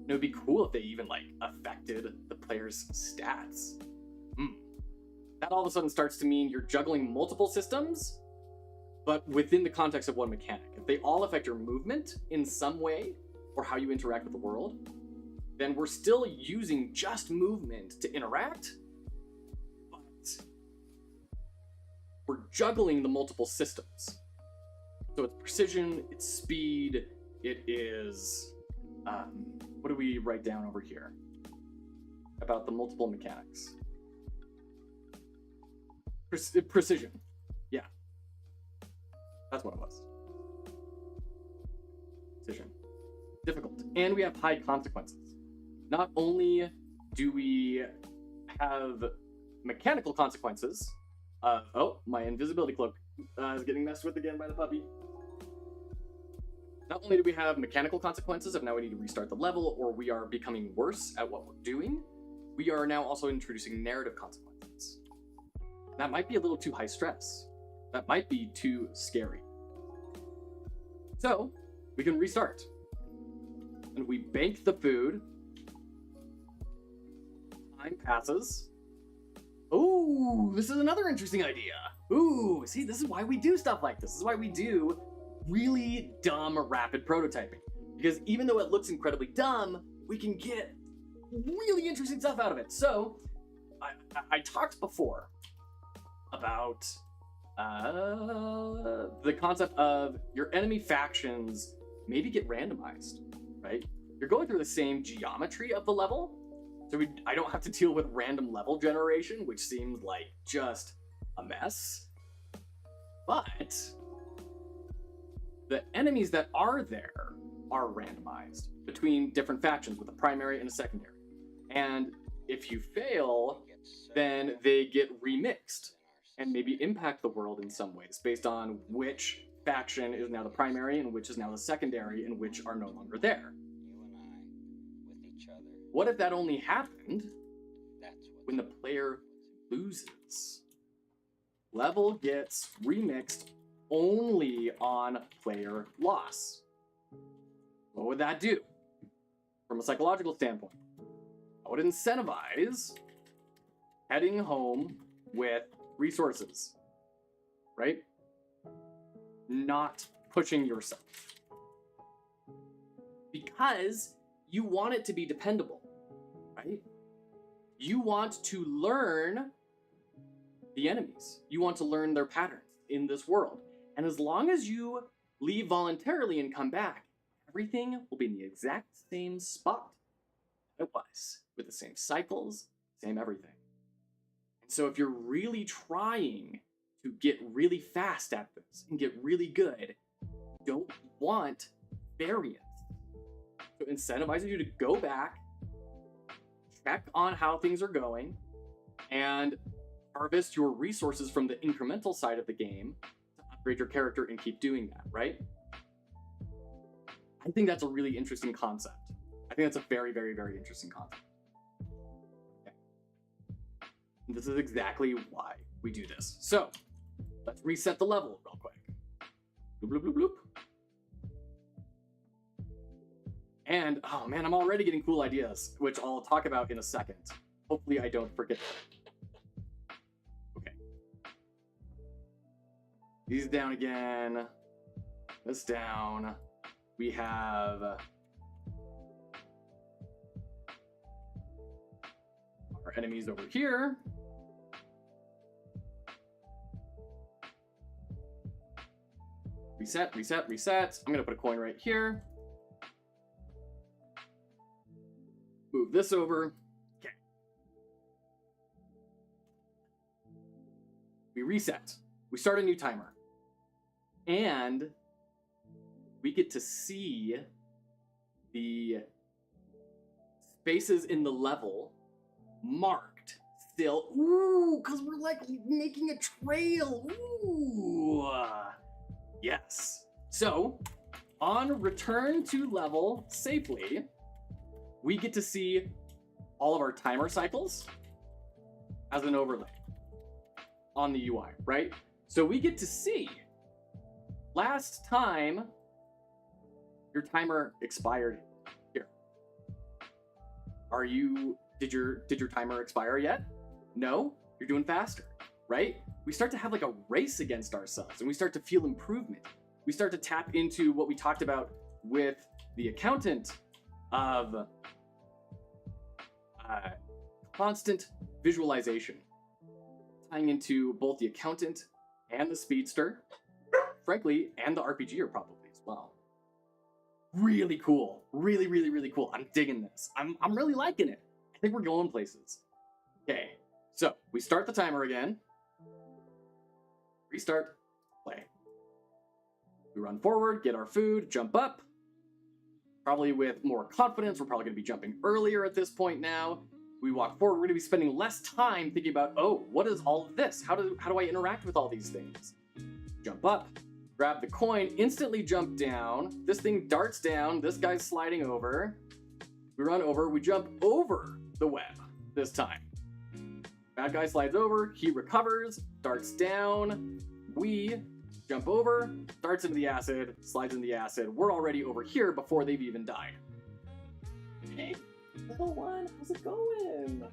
It would be cool if they even like affected the player's stats. That all of a sudden starts to mean you're juggling multiple systems, but within the context of one mechanic. If they all affect your movement in some way, or how you interact with the world, then we're still using just movement to interact, but we're juggling the multiple systems. So it's precision, it's speed, it is... what do we write down over here about the multiple mechanics? Precision. Yeah. That's what it was. Precision. Difficult. And we have high consequences. Not only do we have mechanical consequences. Oh, my invisibility cloak is getting messed with again by the puppy. Not only do we have mechanical consequences of now we need to restart the level or we are becoming worse at what we're doing, we are now also introducing narrative consequences. That might be a little too high stress. That might be too scary. So we can restart. And we bank the food Time passes. Ooh, this is another interesting idea. Ooh, see, this is why we do stuff like this. This is why we do really dumb rapid prototyping. Because even though it looks incredibly dumb, we can get really interesting stuff out of it. So, I talked before about the concept of your enemy factions maybe get randomized, right? You're going through the same geometry of the level, so I don't have to deal with random level generation, which seems like just a mess. But the enemies that are there are randomized between different factions with a primary and a secondary. And if you fail, then they get remixed and maybe impact the world in some ways based on which faction is now the primary and which is now the secondary and which are no longer there. What if that only happened when the player loses? Level gets remixed only on player loss. What would that do from a psychological standpoint? I would incentivize heading home with resources, right? Not pushing yourself. Because you want it to be dependable, right? You want to learn the enemies. You want to learn their patterns in this world. And as long as you leave voluntarily and come back, everything will be in the exact same spot it was, with the same cycles, same everything. And so if you're really trying to get really fast at this and get really good, you don't want variance. So it incentivizes you to go back, check on how things are going, and harvest your resources from the incremental side of the game to upgrade your character and keep doing that, right? I think that's a really interesting concept. I think that's a very, very, very interesting concept. Okay. And this is exactly why we do this. So, let's reset the level real quick. Bloop, bloop, bloop, bloop. And, oh man, I'm already getting cool ideas, which I'll talk about in a second. Hopefully I don't forget them. Okay. These down again. This down. We have our enemies over here. Reset, reset, reset. I'm gonna put a coin right here. Move this over. Okay. We reset. We start a new timer. And we get to see the spaces in the level marked still. Ooh, because we're like making a trail. Ooh. Yes. So, on return to level safely, we get to see all of our timer cycles as an overlay on the UI, right? So we get to see last time your timer expired here. Did your timer expire yet? No? You're doing faster, right? We start to have like a race against ourselves and we start to feel improvement. We start to tap into what we talked about with the accountant of constant visualization, tying into both the accountant and the speedster, frankly, and the RPGer probably as well. Really cool. Really, really, really cool. I'm digging this. I'm really liking it. I think we're going places. Okay, so we start the timer again. Restart, play. We run forward, get our food, jump up. Probably with more confidence. We're probably going to be jumping earlier at this point now. We walk forward. We're going to be spending less time thinking about, oh, what is all of this? How do I interact with all these things? Jump up, grab the coin, instantly jump down. This thing darts down. This guy's sliding over. We run over. We jump over the web this time. Bad guy slides over. He recovers, darts down. We jump over, darts into the acid, slides into the acid. We're already over here before they've even died. Okay. Little one, how's it going?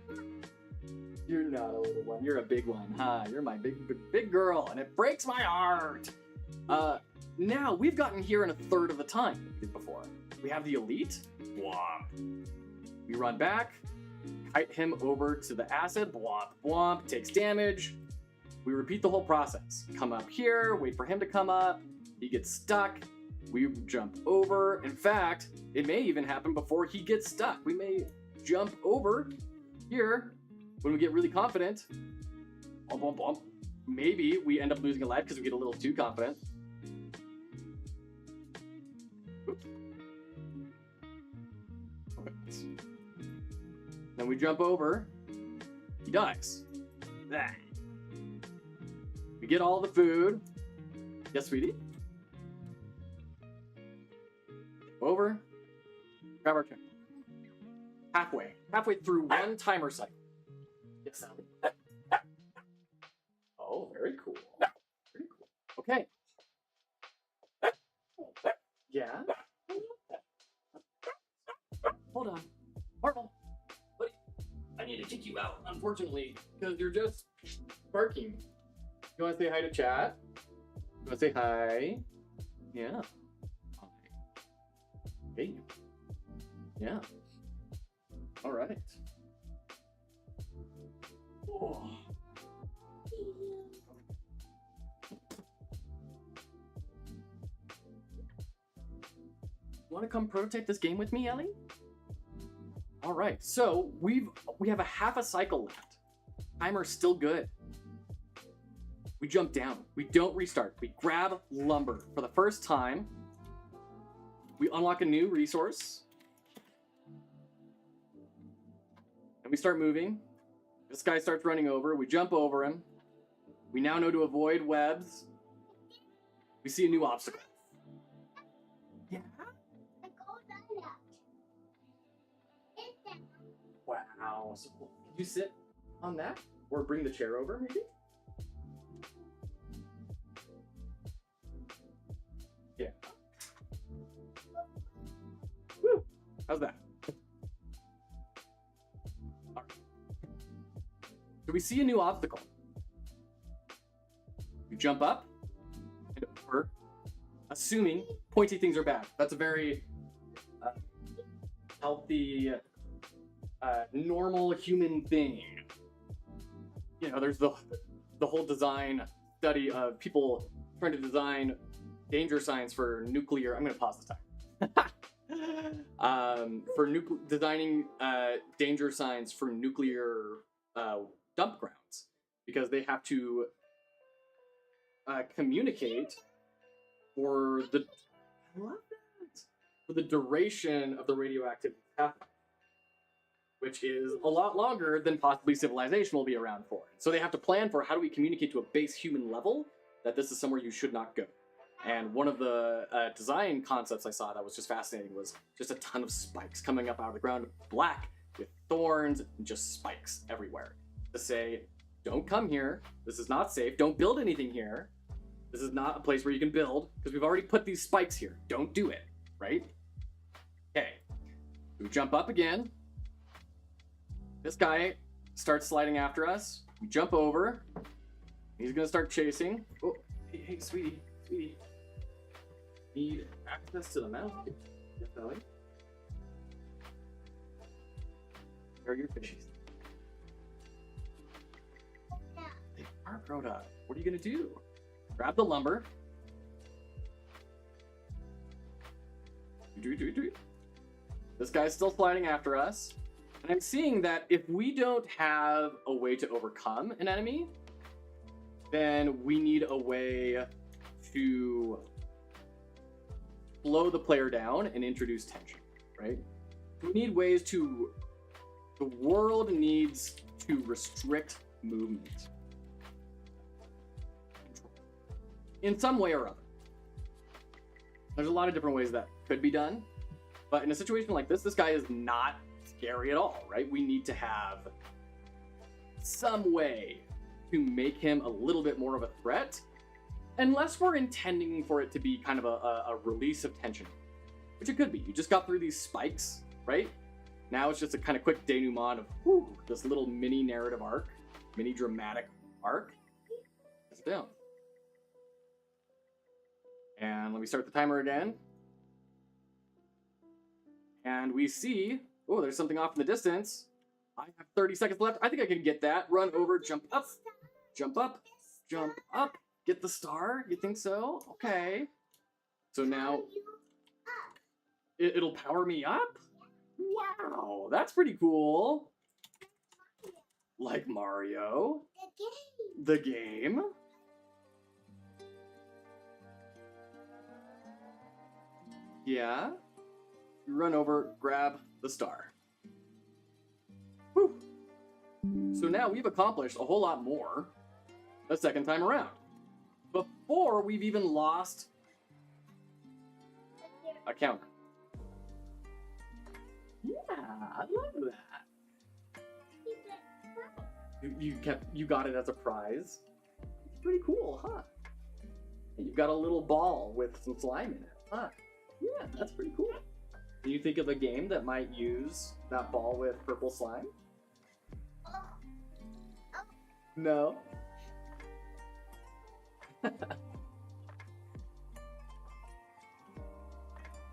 You're not a little one, you're a big one, huh? You're my big girl, and it breaks my heart. Now we've gotten here in a third of the time than before. We have the elite. Womp. We run back, kite him over to the acid. Blomp, blomp, takes damage. We repeat the whole process. Come up here, wait for him to come up. He gets stuck. We jump over. In fact, it may even happen before he gets stuck. We may jump over here when we get really confident. Blomp, blomp, blomp. Maybe we end up losing a life because we get a little too confident. Oops. Okay. Then we jump over. He dies. We get all the food. Yes, sweetie? Over. Grab our check. Halfway through one timer cycle. Yes, Sally. Oh, very cool. Very cool. Okay. Yeah? Hold on. Marvel, buddy, I need to kick you out, unfortunately, because you're just barking. You want to say hi to chat? You want to say hi? Yeah. Hey. Yeah. All right. Oh. Want to come prototype this game with me, Ellie? All right. So we have a half a cycle left. Timer's still good. We jump down. We don't restart. We grab lumber for the first time. We unlock a new resource. And we start moving. This guy starts running over. We jump over him. We now know to avoid webs. We see a new obstacle. Yeah? Wow. So, could you sit on that? Or bring the chair over, maybe? Yeah. Woo! How's that? All right. So we see a new obstacle. We jump up and over, assuming pointy things are bad. That's a very healthy, normal human thing. You know, there's the whole design study of people trying to design danger signs for nuclear. I'm going to pause this time. Designing danger signs for nuclear dump grounds, because they have to communicate for the duration of the radioactive happening, which is a lot longer than possibly civilization will be around for. So they have to plan for, how do we communicate to a base human level that this is somewhere you should not go. And one of the design concepts I saw that was just fascinating was just a ton of spikes coming up out of the ground, black with thorns and just spikes everywhere, to say, don't come here, this is not safe, don't build anything here, this is not a place where you can build, because we've already put these spikes here, don't do it, right? Okay, we jump up again. This guy starts sliding after us. We jump over. He's gonna start chasing. Oh, hey, sweetie. Need access to the mouth. Definitely. Where are your fishies? They are grown up. What are you gonna do? Grab the lumber. This guy's still sliding after us. And I'm seeing that if we don't have a way to overcome an enemy, then we need a way to slow the player down and introduce tension, right? We need ways to... The world needs to restrict movement in some way or other. There's a lot of different ways that could be done, but in a situation like this guy is not scary at all, right? We need to have some way to make him a little bit more of a threat, unless we're intending for it to be kind of a release of tension, which it could be. You just got through these spikes, right? Now it's just a kind of quick denouement of this little mini narrative arc, mini dramatic arc. It's down. And let me start the timer again. And we see, oh, there's something off in the distance. I have 30 seconds left. I think I can get that. Run over, jump up, jump up, jump up. Get the star? You think so? Okay. So now it'll power me up? Wow, that's pretty cool. Like Mario. The game. Yeah. You run over, grab the star. Whew. So now we've accomplished a whole lot more the second time around. Before we've even lost a counter. Yeah, I love that. You got it as a prize. It's pretty cool, huh? You've got a little ball with some slime in it, huh? Yeah, that's pretty cool. Can you think of a game that might use that ball with purple slime? No?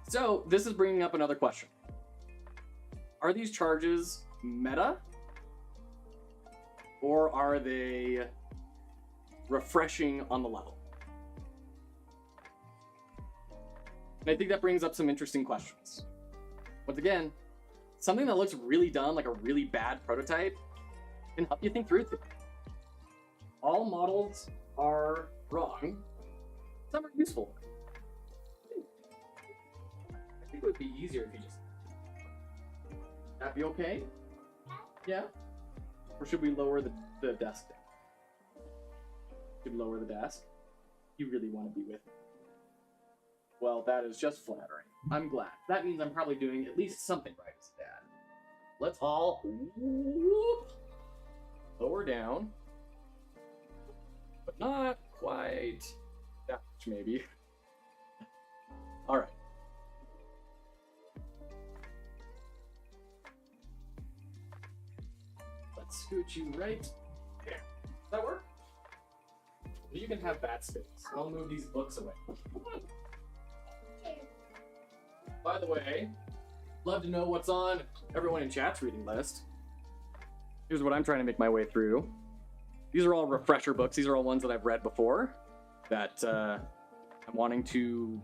So, this is bringing up another question. Are these charges meta? Or are they refreshing on the level? And I think that brings up some interesting questions. Once again, something that looks really dumb, like a really bad prototype, can help you think through things. All models are wrong. Some are useful. I think it would be easier if you just... That be okay? Yeah? Or should we lower the desk down? Should we lower the desk? You really want to be with me. Well, that is just flattering. I'm glad. That means I'm probably doing at least something right as a dad. Let's all lower down. But not quite that much, maybe. All right. Let's scoot you right there. Does that work? You can have that space. I'll move these books away. By the way, love to know what's on everyone in chat's reading list. Here's what I'm trying to make my way through. These are all refresher books. These are all ones that I've read before that I'm wanting to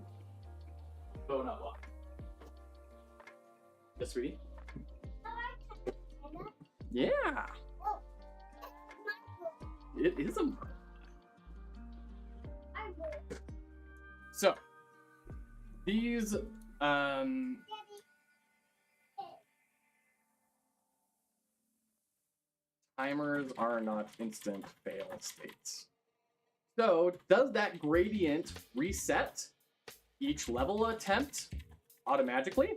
bone up on. Yes, sweetie? Yeah. It is a marble. So, these timers are not instant fail states. So, does that gradient reset each level attempt automatically?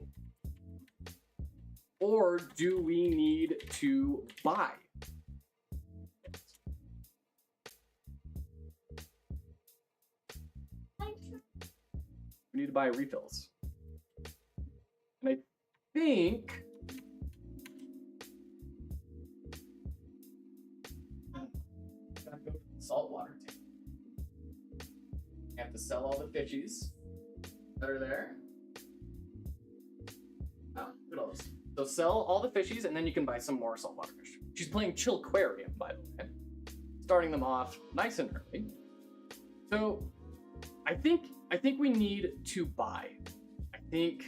Or do we need to buy? We need to buy refills. And I think gotta go to the saltwater tank. You have to sell all the fishies that are there. Oh, look at all this. So sell all the fishies, and then you can buy some more saltwater fish. She's playing Chillquarium, by the way. Starting them off nice and early. So I think we need to buy. I think...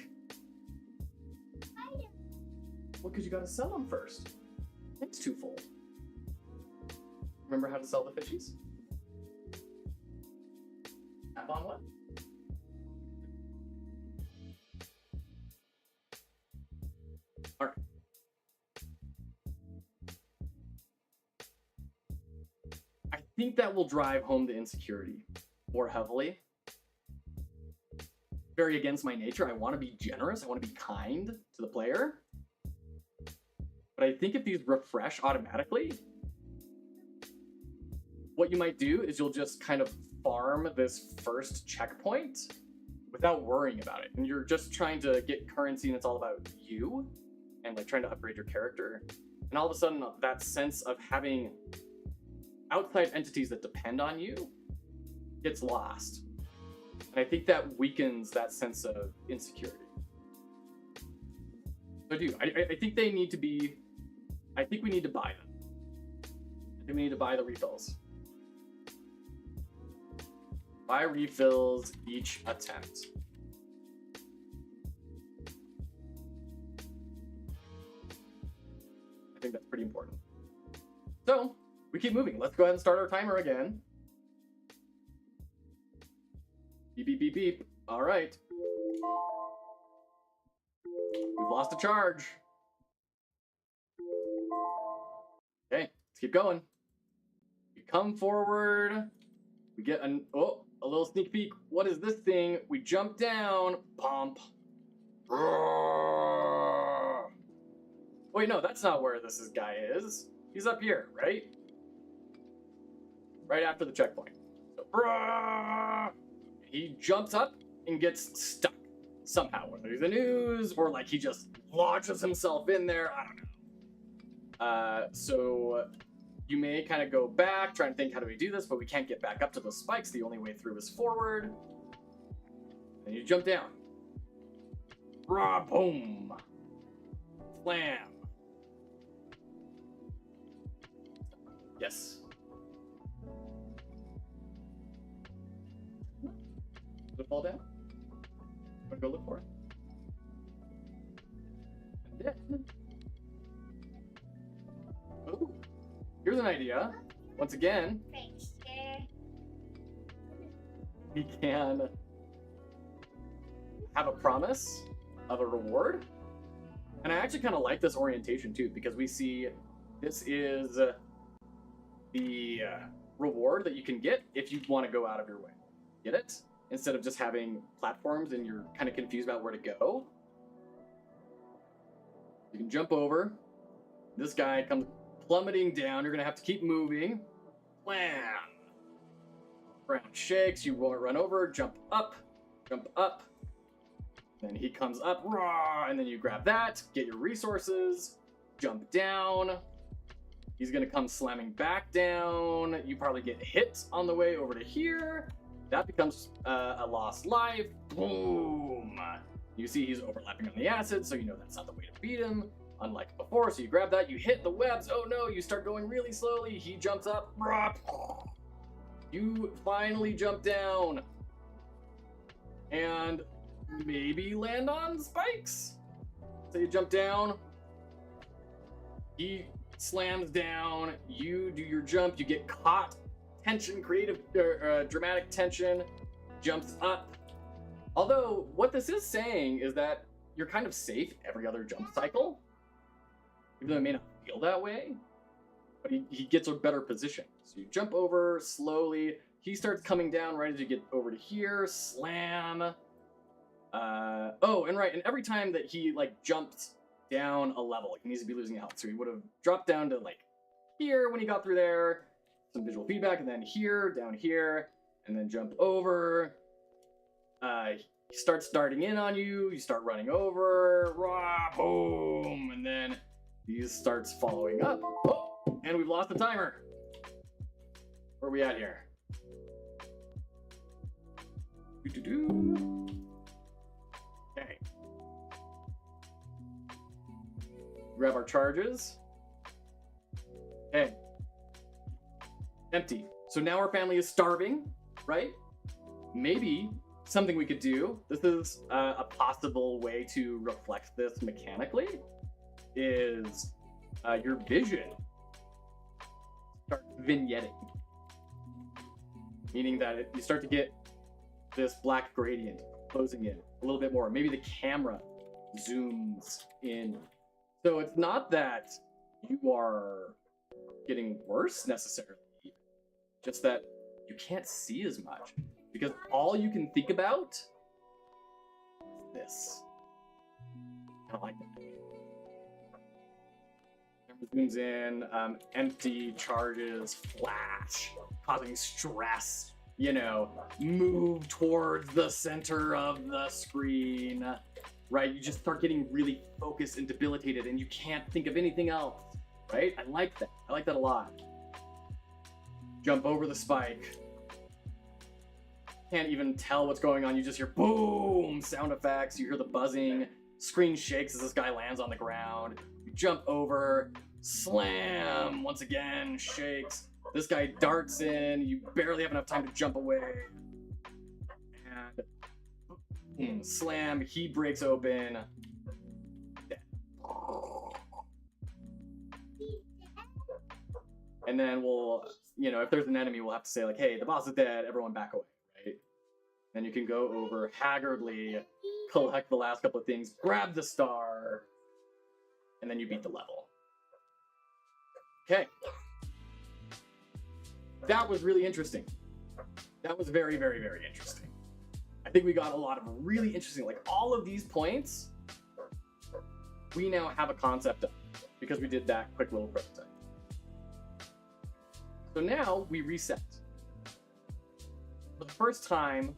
Well, because you gotta sell them first. It's twofold. Remember how to sell the fishies? Tap on what? All right. I think that will drive home the insecurity more heavily. Very against my nature. I want to be generous. I want to be kind to the player. But I think if these refresh automatically, what you might do is you'll just kind of farm this first checkpoint without worrying about it. And you're just trying to get currency and it's all about you. and like trying to upgrade your character. And all of a sudden that sense of having outside entities that depend on you gets lost. And I think that weakens that sense of insecurity. So I think they need to be, I think we need to buy them. I think we need to buy the refills. Buy refills each attempt. I think that's pretty important. So, we keep moving. Let's go ahead and start our timer again. Beep, beep, beep, beep. All right. We've lost a charge. Okay, let's keep going. We come forward. We get a little sneak peek. What is this thing? We jump down. Pump. Wait, no, that's not where this guy is. He's up here, right? Right after the checkpoint. So, he jumps up and gets stuck somehow, whether he's in news or like he just lodges himself in there. I don't know. So you may kind of go back, try and think, how do we do this? But we can't get back up to those spikes. The only way through is forward. And you jump down. Boom. Slam. Yes. Did it fall down? Want to go look for it? And then, ooh, here's an idea. Once again, we can have a promise of a reward. And I actually kind of like this orientation too, because we see this is the reward that you can get if you want to go out of your way. Get it? Instead of just having platforms and you're kind of confused about where to go. You can jump over. This guy comes plummeting down. You're going to have to keep moving. Wham! Ground shakes. You run over, jump up. Then he comes up, and then you grab that, get your resources, jump down. He's going to come slamming back down. You probably get hit on the way over to here. That becomes a lost life. Boom. You see he's overlapping on the acid, so you know that's not the way to beat him. Unlike before, so you grab that, you hit the webs. Oh no, you start going really slowly. He jumps up. You finally jump down. And maybe land on spikes. So you jump down. He slams down. You do your jump. You get caught. Tension, dramatic tension, jumps up. Although, what this is saying is that you're kind of safe every other jump cycle. Even though it may not feel that way. But he gets a better position. So you jump over slowly. He starts coming down right as you get over to here. Slam. And every time that he, like, jumps down a level, like, he needs to be losing health. So he would have dropped down to, like, here when he got through there. Some visual feedback, and then here, down here, and then jump over. He starts darting in on you. You start running over. Boom! And then he starts following up. Oh, and we've lost the timer. Where are we at here? Okay. Grab our charges. Okay. Empty. So now our family is starving, right? Maybe something we could do, this is a possible way to reflect this mechanically, is your vision start vignetting. Meaning that you start to get this black gradient closing in a little bit more. Maybe the camera zooms in. So it's not that you are getting worse necessarily, just that you can't see as much because all you can think about is this. I don't like that. Zooms in, empty charges, flash, causing stress, move towards the center of the screen. right? You just start getting really focused and debilitated and you can't think of anything else, right? I like that. I like that a lot. Jump over the spike. Can't even tell what's going on. You just hear boom sound effects. You hear the buzzing. Screen shakes as this guy lands on the ground. You jump over, slam, once again, shakes. This guy darts in. You barely have enough time to jump away. And slam, he breaks open. And then we'll, you know, if there's an enemy, we'll have to say like, hey, the boss is dead, everyone back away, right? Then you can go over haggardly, collect the last couple of things, grab the star, and then you beat the level. Okay. That was really interesting. That was very, very, very interesting. I think we got a lot of really interesting, like all of these points, we now have a concept of because we did that quick little prototype. So now we reset. For the first time,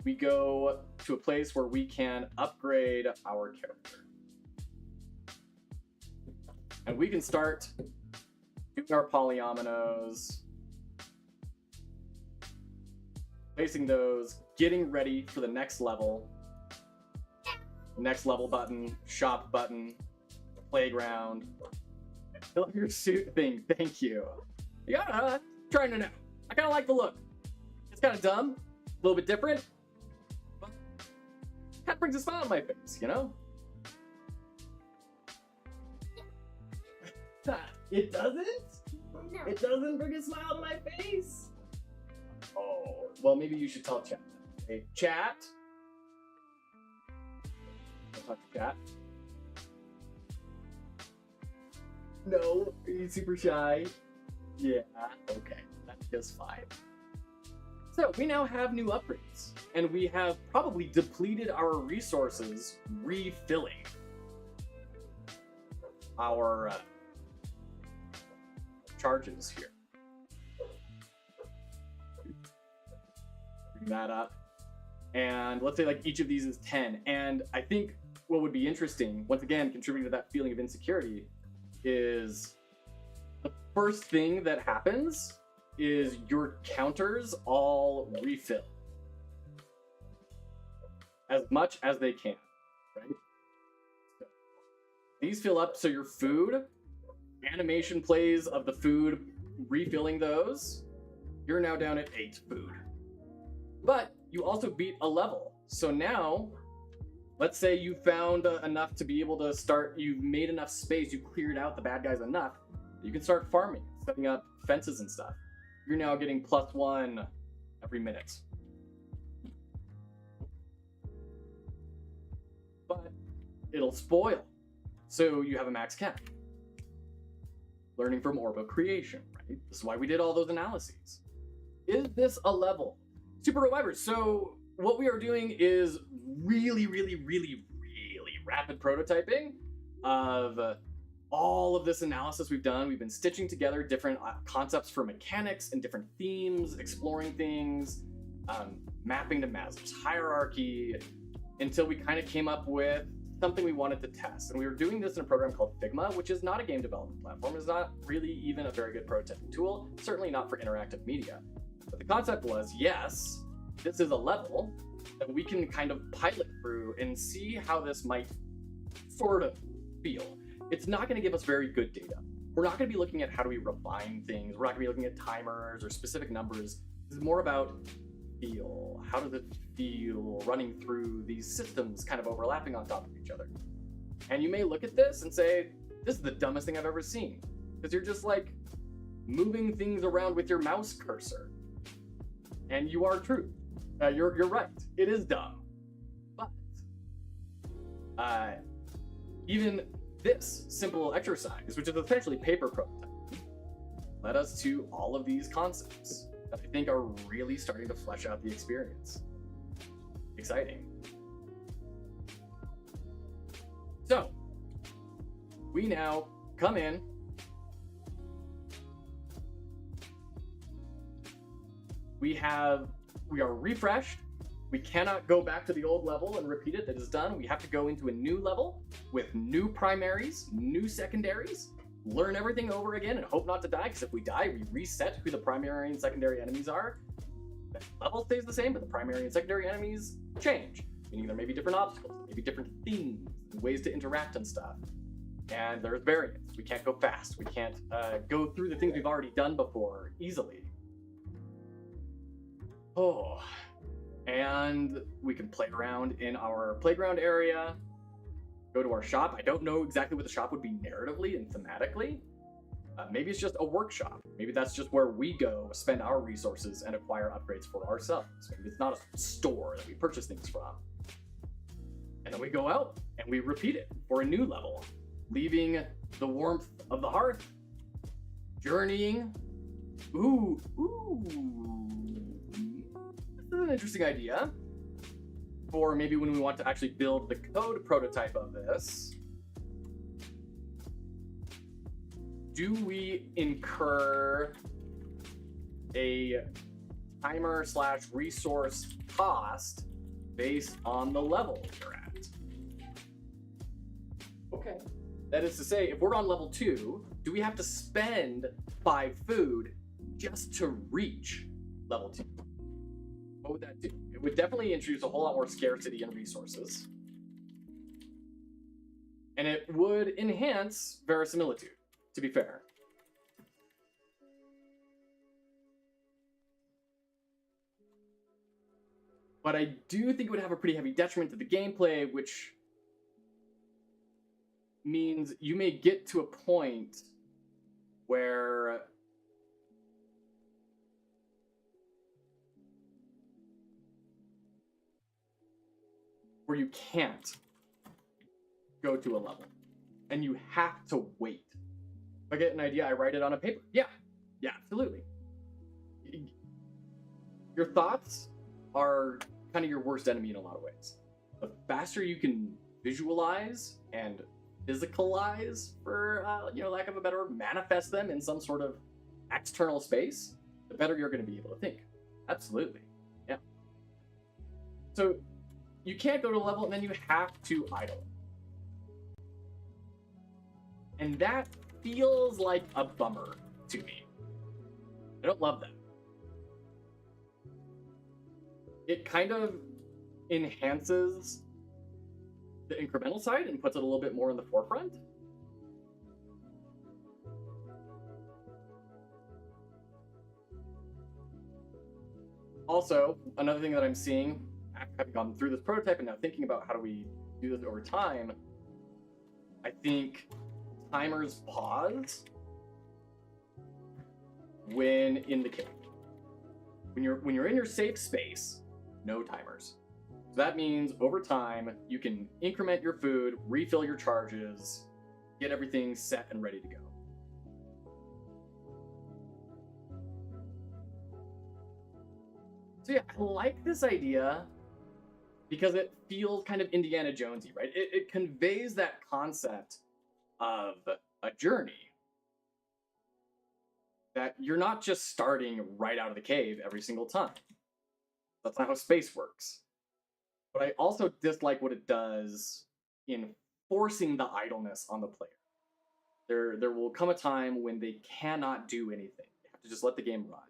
we go to a place where we can upgrade our character. And we can start doing our polyominoes, placing those, getting ready for the next level. Next level button, shop button, playground. Fill your suit thing, thank you. Yeah, trying to know. I kind of like the look. It's kind of dumb, a little bit different, but kind of brings a smile on my face, you know? It doesn't? No. It doesn't bring a smile on my face? Oh, well, maybe you should tell chat. Hey, chat? I'll talk to chat. No, are you super shy? Yeah, okay, that's just fine. So we now have new upgrades, and we have probably depleted our resources refilling our charges here. Bring that up. And let's say like each of these is 10. And I think what would be interesting, once again, contributing to that feeling of insecurity, is the first thing that happens is your counters all refill as much as they can, right? So these fill up, so your food, animation plays of the food refilling those, you're now down at 8 food. But you also beat a level. So now, let's say you found enough to be able to start, you've made enough space, you cleared out the bad guys enough, you can start farming, setting up fences and stuff. You're now getting +1 every minute. But it'll spoil. So you have a max cap. Learning from Orbo creation, right? This is why we did all those analyses. Is this a level? Super Revivers. So what we are doing is really rapid prototyping of all of this analysis we've done. We've been stitching together different concepts for mechanics and different themes, exploring things, mapping to Maslow's hierarchy, until we kind of came up with something we wanted to test. And we were doing this in a program called Figma, which is not a game development platform. It's not really even a very good prototyping tool, certainly not for interactive media. But the concept was, yes, this is a level that we can kind of pilot through and see how this might sort of feel. It's not going to give us very good data. We're not going to be looking at how do we refine things. We're not going to be looking at timers or specific numbers. This is more about feel. How does it feel running through these systems kind of overlapping on top of each other? And you may look at this and say, this is the dumbest thing I've ever seen. Because you're just like moving things around with your mouse cursor. And you are true. You're right. It is dumb. But even this simple exercise, which is essentially paper prototyping, led us to all of these concepts that I think are really starting to flesh out the experience. Exciting. So, we now come in. We are refreshed. We cannot go back to the old level and repeat it. That is done. We have to go into a new level with new primaries, new secondaries, learn everything over again and hope not to die, because if we die, we reset who the primary and secondary enemies are. The level stays the same, but the primary and secondary enemies change, meaning there may be different obstacles, maybe different themes, ways to interact and stuff. And there's variance. We can't go fast. We can't go through the things we've already done before easily. Oh, and we can play around in our playground area, go to our shop. I don't know exactly what the shop would be narratively and thematically. Maybe it's just a workshop. Maybe that's just where we go spend our resources and acquire upgrades for ourselves. Maybe it's not a store that we purchase things from. And then we go out and we repeat it for a new level, leaving the warmth of the hearth, journeying. Ooh. This is an interesting idea for maybe when we want to actually build the code prototype of this. Do we incur a timer / resource cost based on the level you're at? Okay. That is to say, if we're on level 2, do we have to spend 5 food just to reach level 2? What would that do? It would definitely introduce a whole lot more scarcity in resources. And it would enhance verisimilitude, to be fair. But I do think it would have a pretty heavy detriment to the gameplay, which means you may get to a point where you can't go to a level and you have to wait. If I get an idea, I write it on a paper. Yeah, absolutely. Your thoughts are kind of your worst enemy in a lot of ways. The faster you can visualize and physicalize, for lack of a better word, manifest them in some sort of external space, the better you're going to be able to think. Absolutely. Yeah. So you can't go to a level and then you have to idle. And that feels like a bummer to me. I don't love that. It kind of enhances the incremental side and puts it a little bit more in the forefront. Also, another thing that I'm seeing, after having gone through this prototype and now thinking about how do we do this over time, I think timers pause when in the cave. When you're in your safe space, no timers. So that means over time, you can increment your food, refill your charges, get everything set and ready to go. So yeah, I like this idea because it feels kind of Indiana Jonesy, right? It conveys that concept of a journey. That you're not just starting right out of the cave every single time. That's not how space works. But I also dislike what it does in forcing the idleness on the player. There will come a time when they cannot do anything. They have to just let the game run.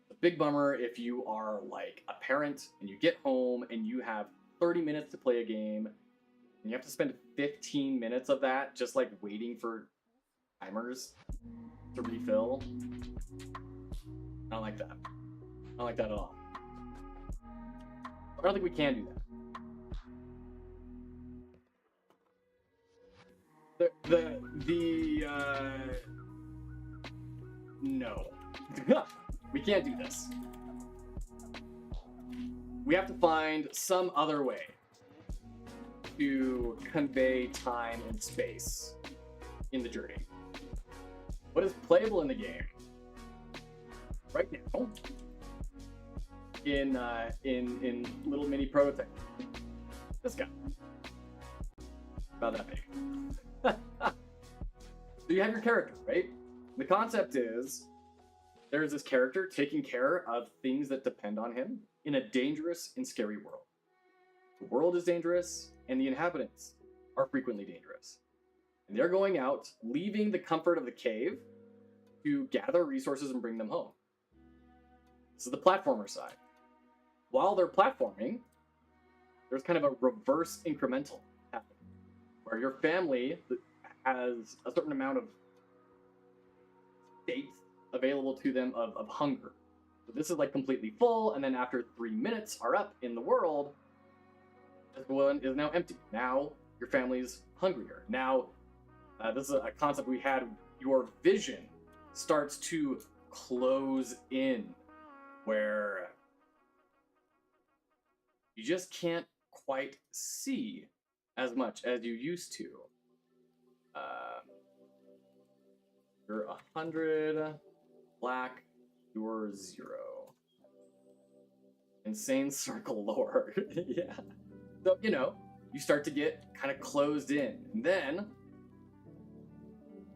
It's a big bummer if you are like a parent and you get home and you have 30 minutes to play a game and you have to spend 15 minutes of that just like waiting for timers to refill. I don't like that. I don't like that at all. I don't think we can do that. No. We can't do this. We have to find some other way to convey time and space in the journey. What is playable in the game right now in little mini prototype? This guy. About that big. So you have your character, right? The concept is there's this character taking care of things that depend on him in a dangerous and scary world. The world is dangerous, and the inhabitants are frequently dangerous. And they're going out, leaving the comfort of the cave to gather resources and bring them home. This is the platformer side. While they're platforming, there's kind of a reverse incremental happening, where your family has a certain amount of states available to them of hunger. So this is like completely full, and then after 3 minutes are up in the world, this one is now empty. Now your family's hungrier. Now, this is a concept we had. Your vision starts to close in, where you just can't quite see as much as you used to. You're 100, black, you're 0. Insane circle lore. Yeah. So, you start to get kind of closed in. And then,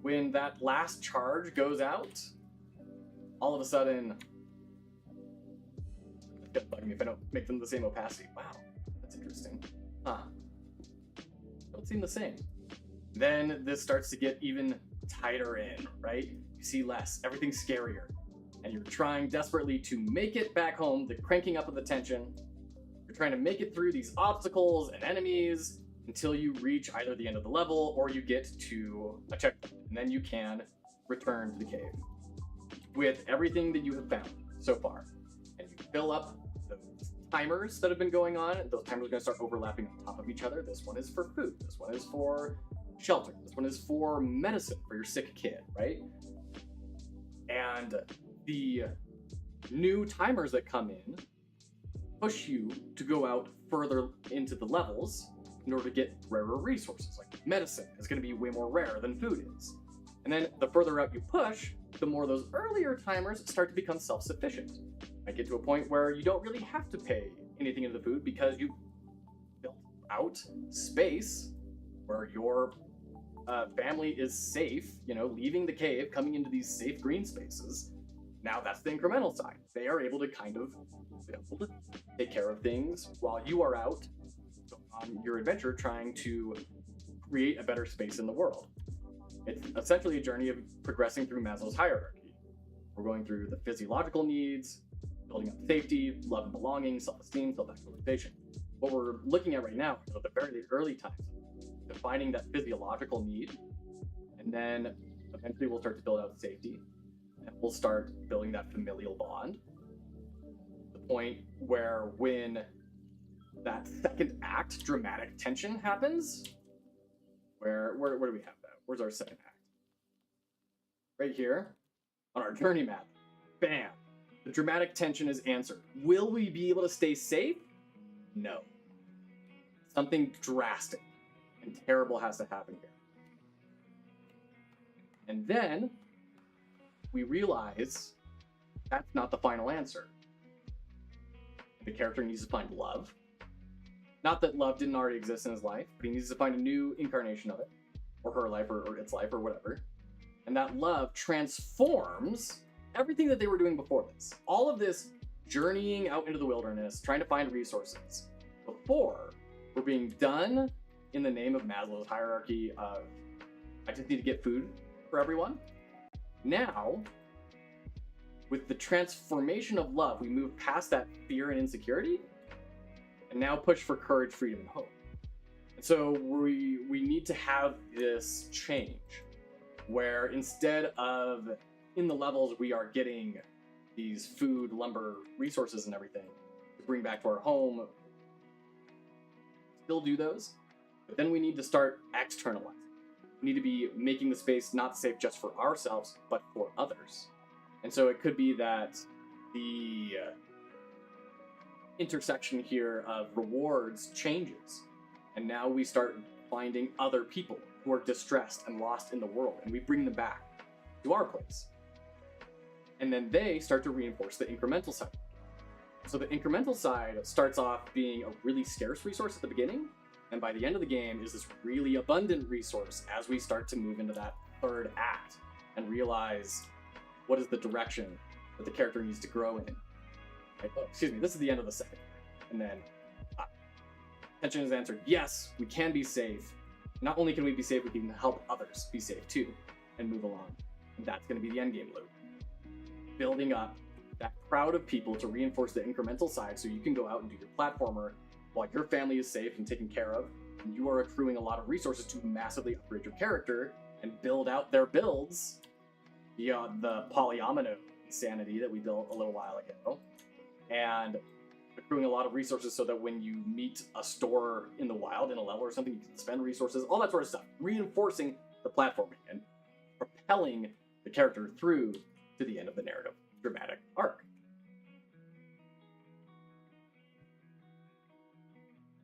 when that last charge goes out, all of a sudden, it's gonna bug me if I don't make them the same opacity. Wow, that's interesting. Huh. Don't seem the same. Then this starts to get even tighter in, right? You see less, everything's scarier. And you're trying desperately to make it back home, the cranking up of the tension. You're trying to make it through these obstacles and enemies until you reach either the end of the level or you get to a checkpoint. And then you can return to the cave with everything that you have found so far. And you fill up the timers that have been going on. Those timers are going to start overlapping on top of each other. This one is for food. This one is for shelter. This one is for medicine for your sick kid, right? And the new timers that come in push you to go out further into the levels in order to get rarer resources. Like medicine is going to be way more rare than food is. And then the further out you push, the more those earlier timers start to become self-sufficient. I get to a point where you don't really have to pay anything into the food because you've built out space where your family is safe, leaving the cave, coming into these safe green spaces. Now that's the incremental side. They are able to kind of build, take care of things while you are out on your adventure trying to create a better space in the world. It's essentially a journey of progressing through Maslow's hierarchy. We're going through the physiological needs, building up safety, love and belonging, self-esteem, self-actualization. What we're looking at right now are the very early times, defining that physiological need, and then eventually we'll start to build out safety, and we'll start building that familial bond. The point where when that second act, dramatic tension happens, where do we have that? Where's our second act? Right here on our journey map. Bam! The dramatic tension is answered. Will we be able to stay safe? No. Something drastic and terrible has to happen here. And then we realize that's not the final answer. The character needs to find love. Not that love didn't already exist in his life, but he needs to find a new incarnation of it, or her life, or its life, or whatever. And that love transforms everything that they were doing before this. All of this journeying out into the wilderness, trying to find resources, before were being done in the name of Maslow's hierarchy of, I just need to get food for everyone. Now, with the transformation of love, we move past that fear and insecurity, and now push for courage, freedom, and hope. And so we need to have this change, where instead of in the levels we are getting these food, lumber, resources, and everything to bring back to our home, still do those, but then we need to start externalizing. We need to be making the space not safe just for ourselves, but for others. And so it could be that the intersection here of rewards changes, and now we start finding other people who are distressed and lost in the world, and we bring them back to our place. And then they start to reinforce the incremental side. So the incremental side starts off being a really scarce resource at the beginning, and by the end of the game is this really abundant resource as we start to move into that third act and realize what is the direction that the character needs to grow in. Right? Oh, excuse me, this is the end of the second. And then tension is answered, yes, we can be safe. Not only can we be safe, we can help others be safe too and move along. And that's going to be the end game loop. Building up that crowd of people to reinforce the incremental side so you can go out and do your platformer while your family is safe and taken care of. And you are accruing a lot of resources to massively upgrade your character and build out their builds beyond the polyomino insanity that we built a little while ago. And accruing a lot of resources so that when you meet a store in the wild in a level or something, you can spend resources, all that sort of stuff. Reinforcing the platforming and propelling the character through to the end of the narrative dramatic arc.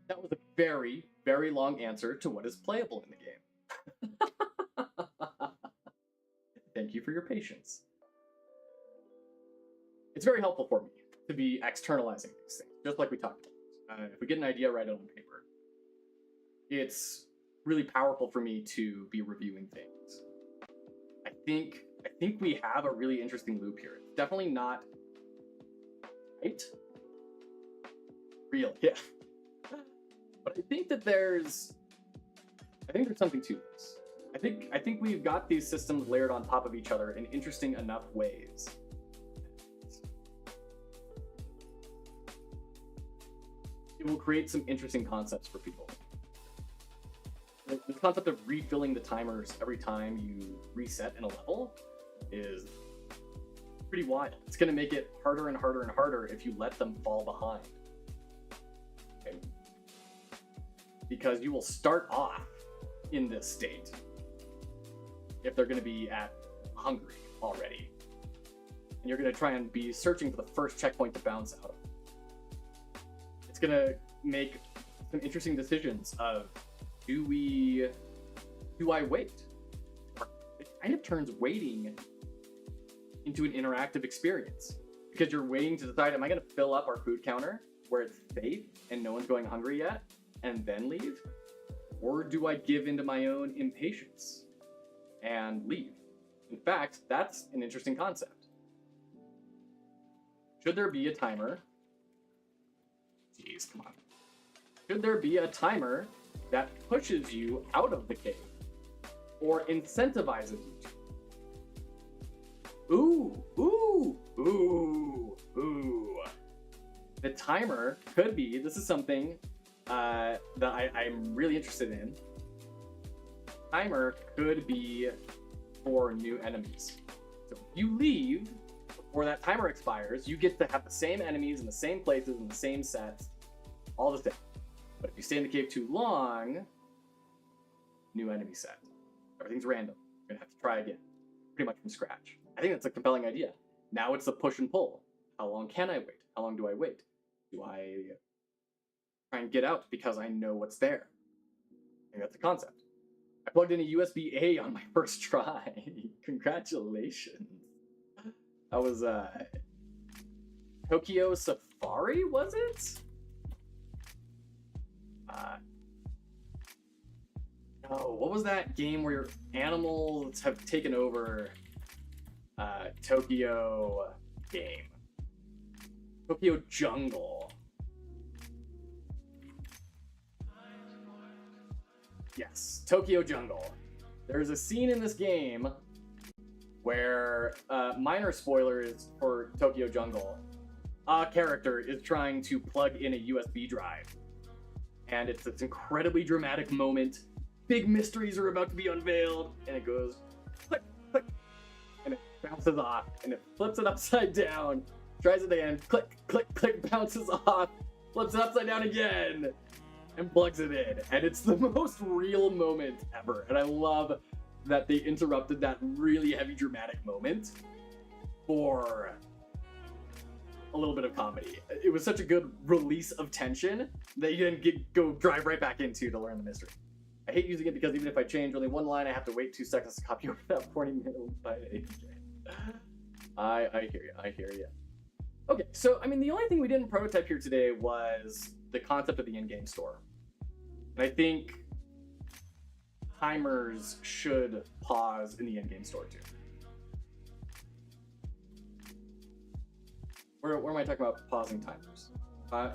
That was a very, very long answer to what is playable in the game. Thank you for your patience. It's very helpful for me to be externalizing these things, just like we talked about. If we get an idea, write it on paper. It's really powerful for me to be reviewing things. I think we have a really interesting loop here. It's definitely not right. Real, yeah. But I think there's something to this. I think we've got these systems layered on top of each other in interesting enough ways. It will create some interesting concepts for people. The concept of refilling the timers every time you reset in a level is pretty wild. It's going to make it harder and harder and harder if you let them fall behind. Okay? Because you will start off in this state if they're going to be at hungry already. And you're going to try and be searching for the first checkpoint to bounce out of. It's going to make some interesting decisions of, do I wait? It kind of turns waiting into an interactive experience because you're waiting to decide, am I going to fill up our food counter where it's safe and no one's going hungry yet and then leave? Or do I give into my own impatience and leave? In fact, that's an interesting concept. Should there be a timer? Jeez, come on. Should there be a timer that pushes you out of the cave or incentivizes you to? Ooh. The timer could be, this is something that I'm really interested in. Timer could be for new enemies. So if you leave before that timer expires, you get to have the same enemies in the same places, in the same sets, all the same. But if you stay in the cave too long, new enemy set. Everything's random. You're gonna have to try again, pretty much from scratch. I think that's a compelling idea. Now it's the push and pull. How long can I wait? How long do I wait? Do I try and get out because I know what's there? I think that's a concept. I plugged in a USB-A on my first try. Congratulations. That was Tokyo Safari, was it? No, what was that game where your animals have taken over Tokyo game? Tokyo Jungle. Yes, Tokyo Jungle. There's a scene in this game where, minor spoilers for Tokyo Jungle, a character is trying to plug in a USB drive. And it's this incredibly dramatic moment. Big mysteries are about to be unveiled. And it goes click, click. And it bounces off. And it flips it upside down. Tries it again. Click, click, click. Bounces off. Flips it upside down again. And plugs it in. And it's the most real moment ever. And I love that they interrupted that really heavy dramatic moment for a little bit of comedy. It was such a good release of tension that you didn't go drive right back into to learn the mystery. I hate using it because even if I change only one line, I have to wait 2 seconds to copy over that 40 minutes by I hear you. Okay, so I mean the only thing we didn't prototype here today was the concept of the in-game store. And I think timers should pause in the in-game store too. where am I talking about pausing timers?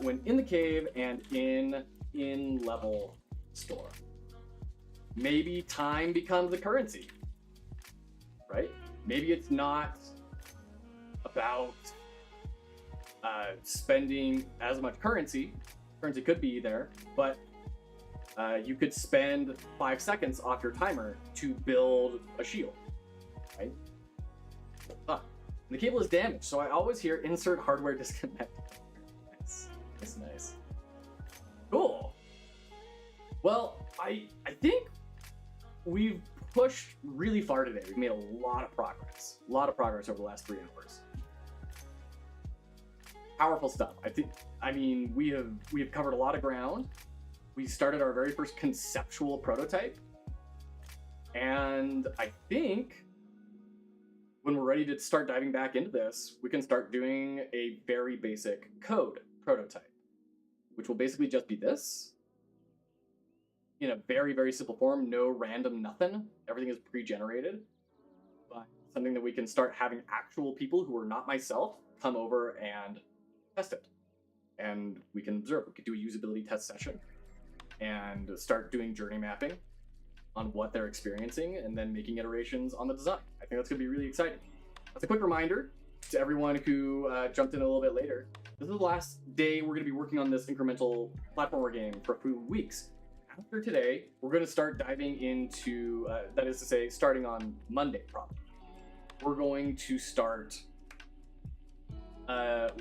When in the cave and in level store. Maybe time becomes the currency, right? Maybe it's not about spending as much currency. Currency could be there, but you could spend 5 seconds off your timer to build a shield, right? And the cable is damaged, so I always hear insert hardware disconnect. Nice. That's nice. Cool. Well, I think we've pushed really far today. We've made a lot of progress. A lot of progress over the last 3 hours. Powerful stuff. I mean, we have covered a lot of ground. We started our very first conceptual prototype. And I think when we're ready to start diving back into this, we can start doing a very basic code prototype, which will basically just be this in a very, very simple form, no random nothing. Everything is pre-generated, but something that we can start having actual people who are not myself come over and test it. And we can observe. We could do a usability test session and start doing journey mapping on what they're experiencing and then making iterations on the design. I think that's gonna be really exciting. That's a quick reminder to everyone who jumped in a little bit later. This is the last day we're gonna be working on this incremental platformer game for a few weeks. After today, we're gonna start diving into, that is to say, starting on Monday probably. We're going to start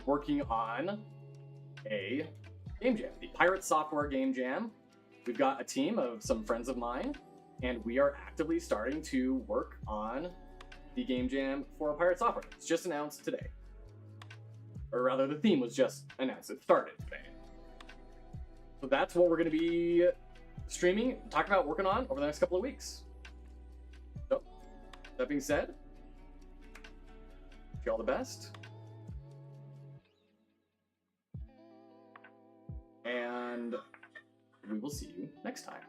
working on a game jam, the Pirate Software Game Jam. We've got a team of some friends of mine, and we are actively starting to work on the game jam for Pirate Software. It's just announced today. Or rather, the theme was just announced. It started today. So that's what we're going to be streaming, talking about, working on over the next couple of weeks. So, that being said, wish you all the best. And we will see you next time.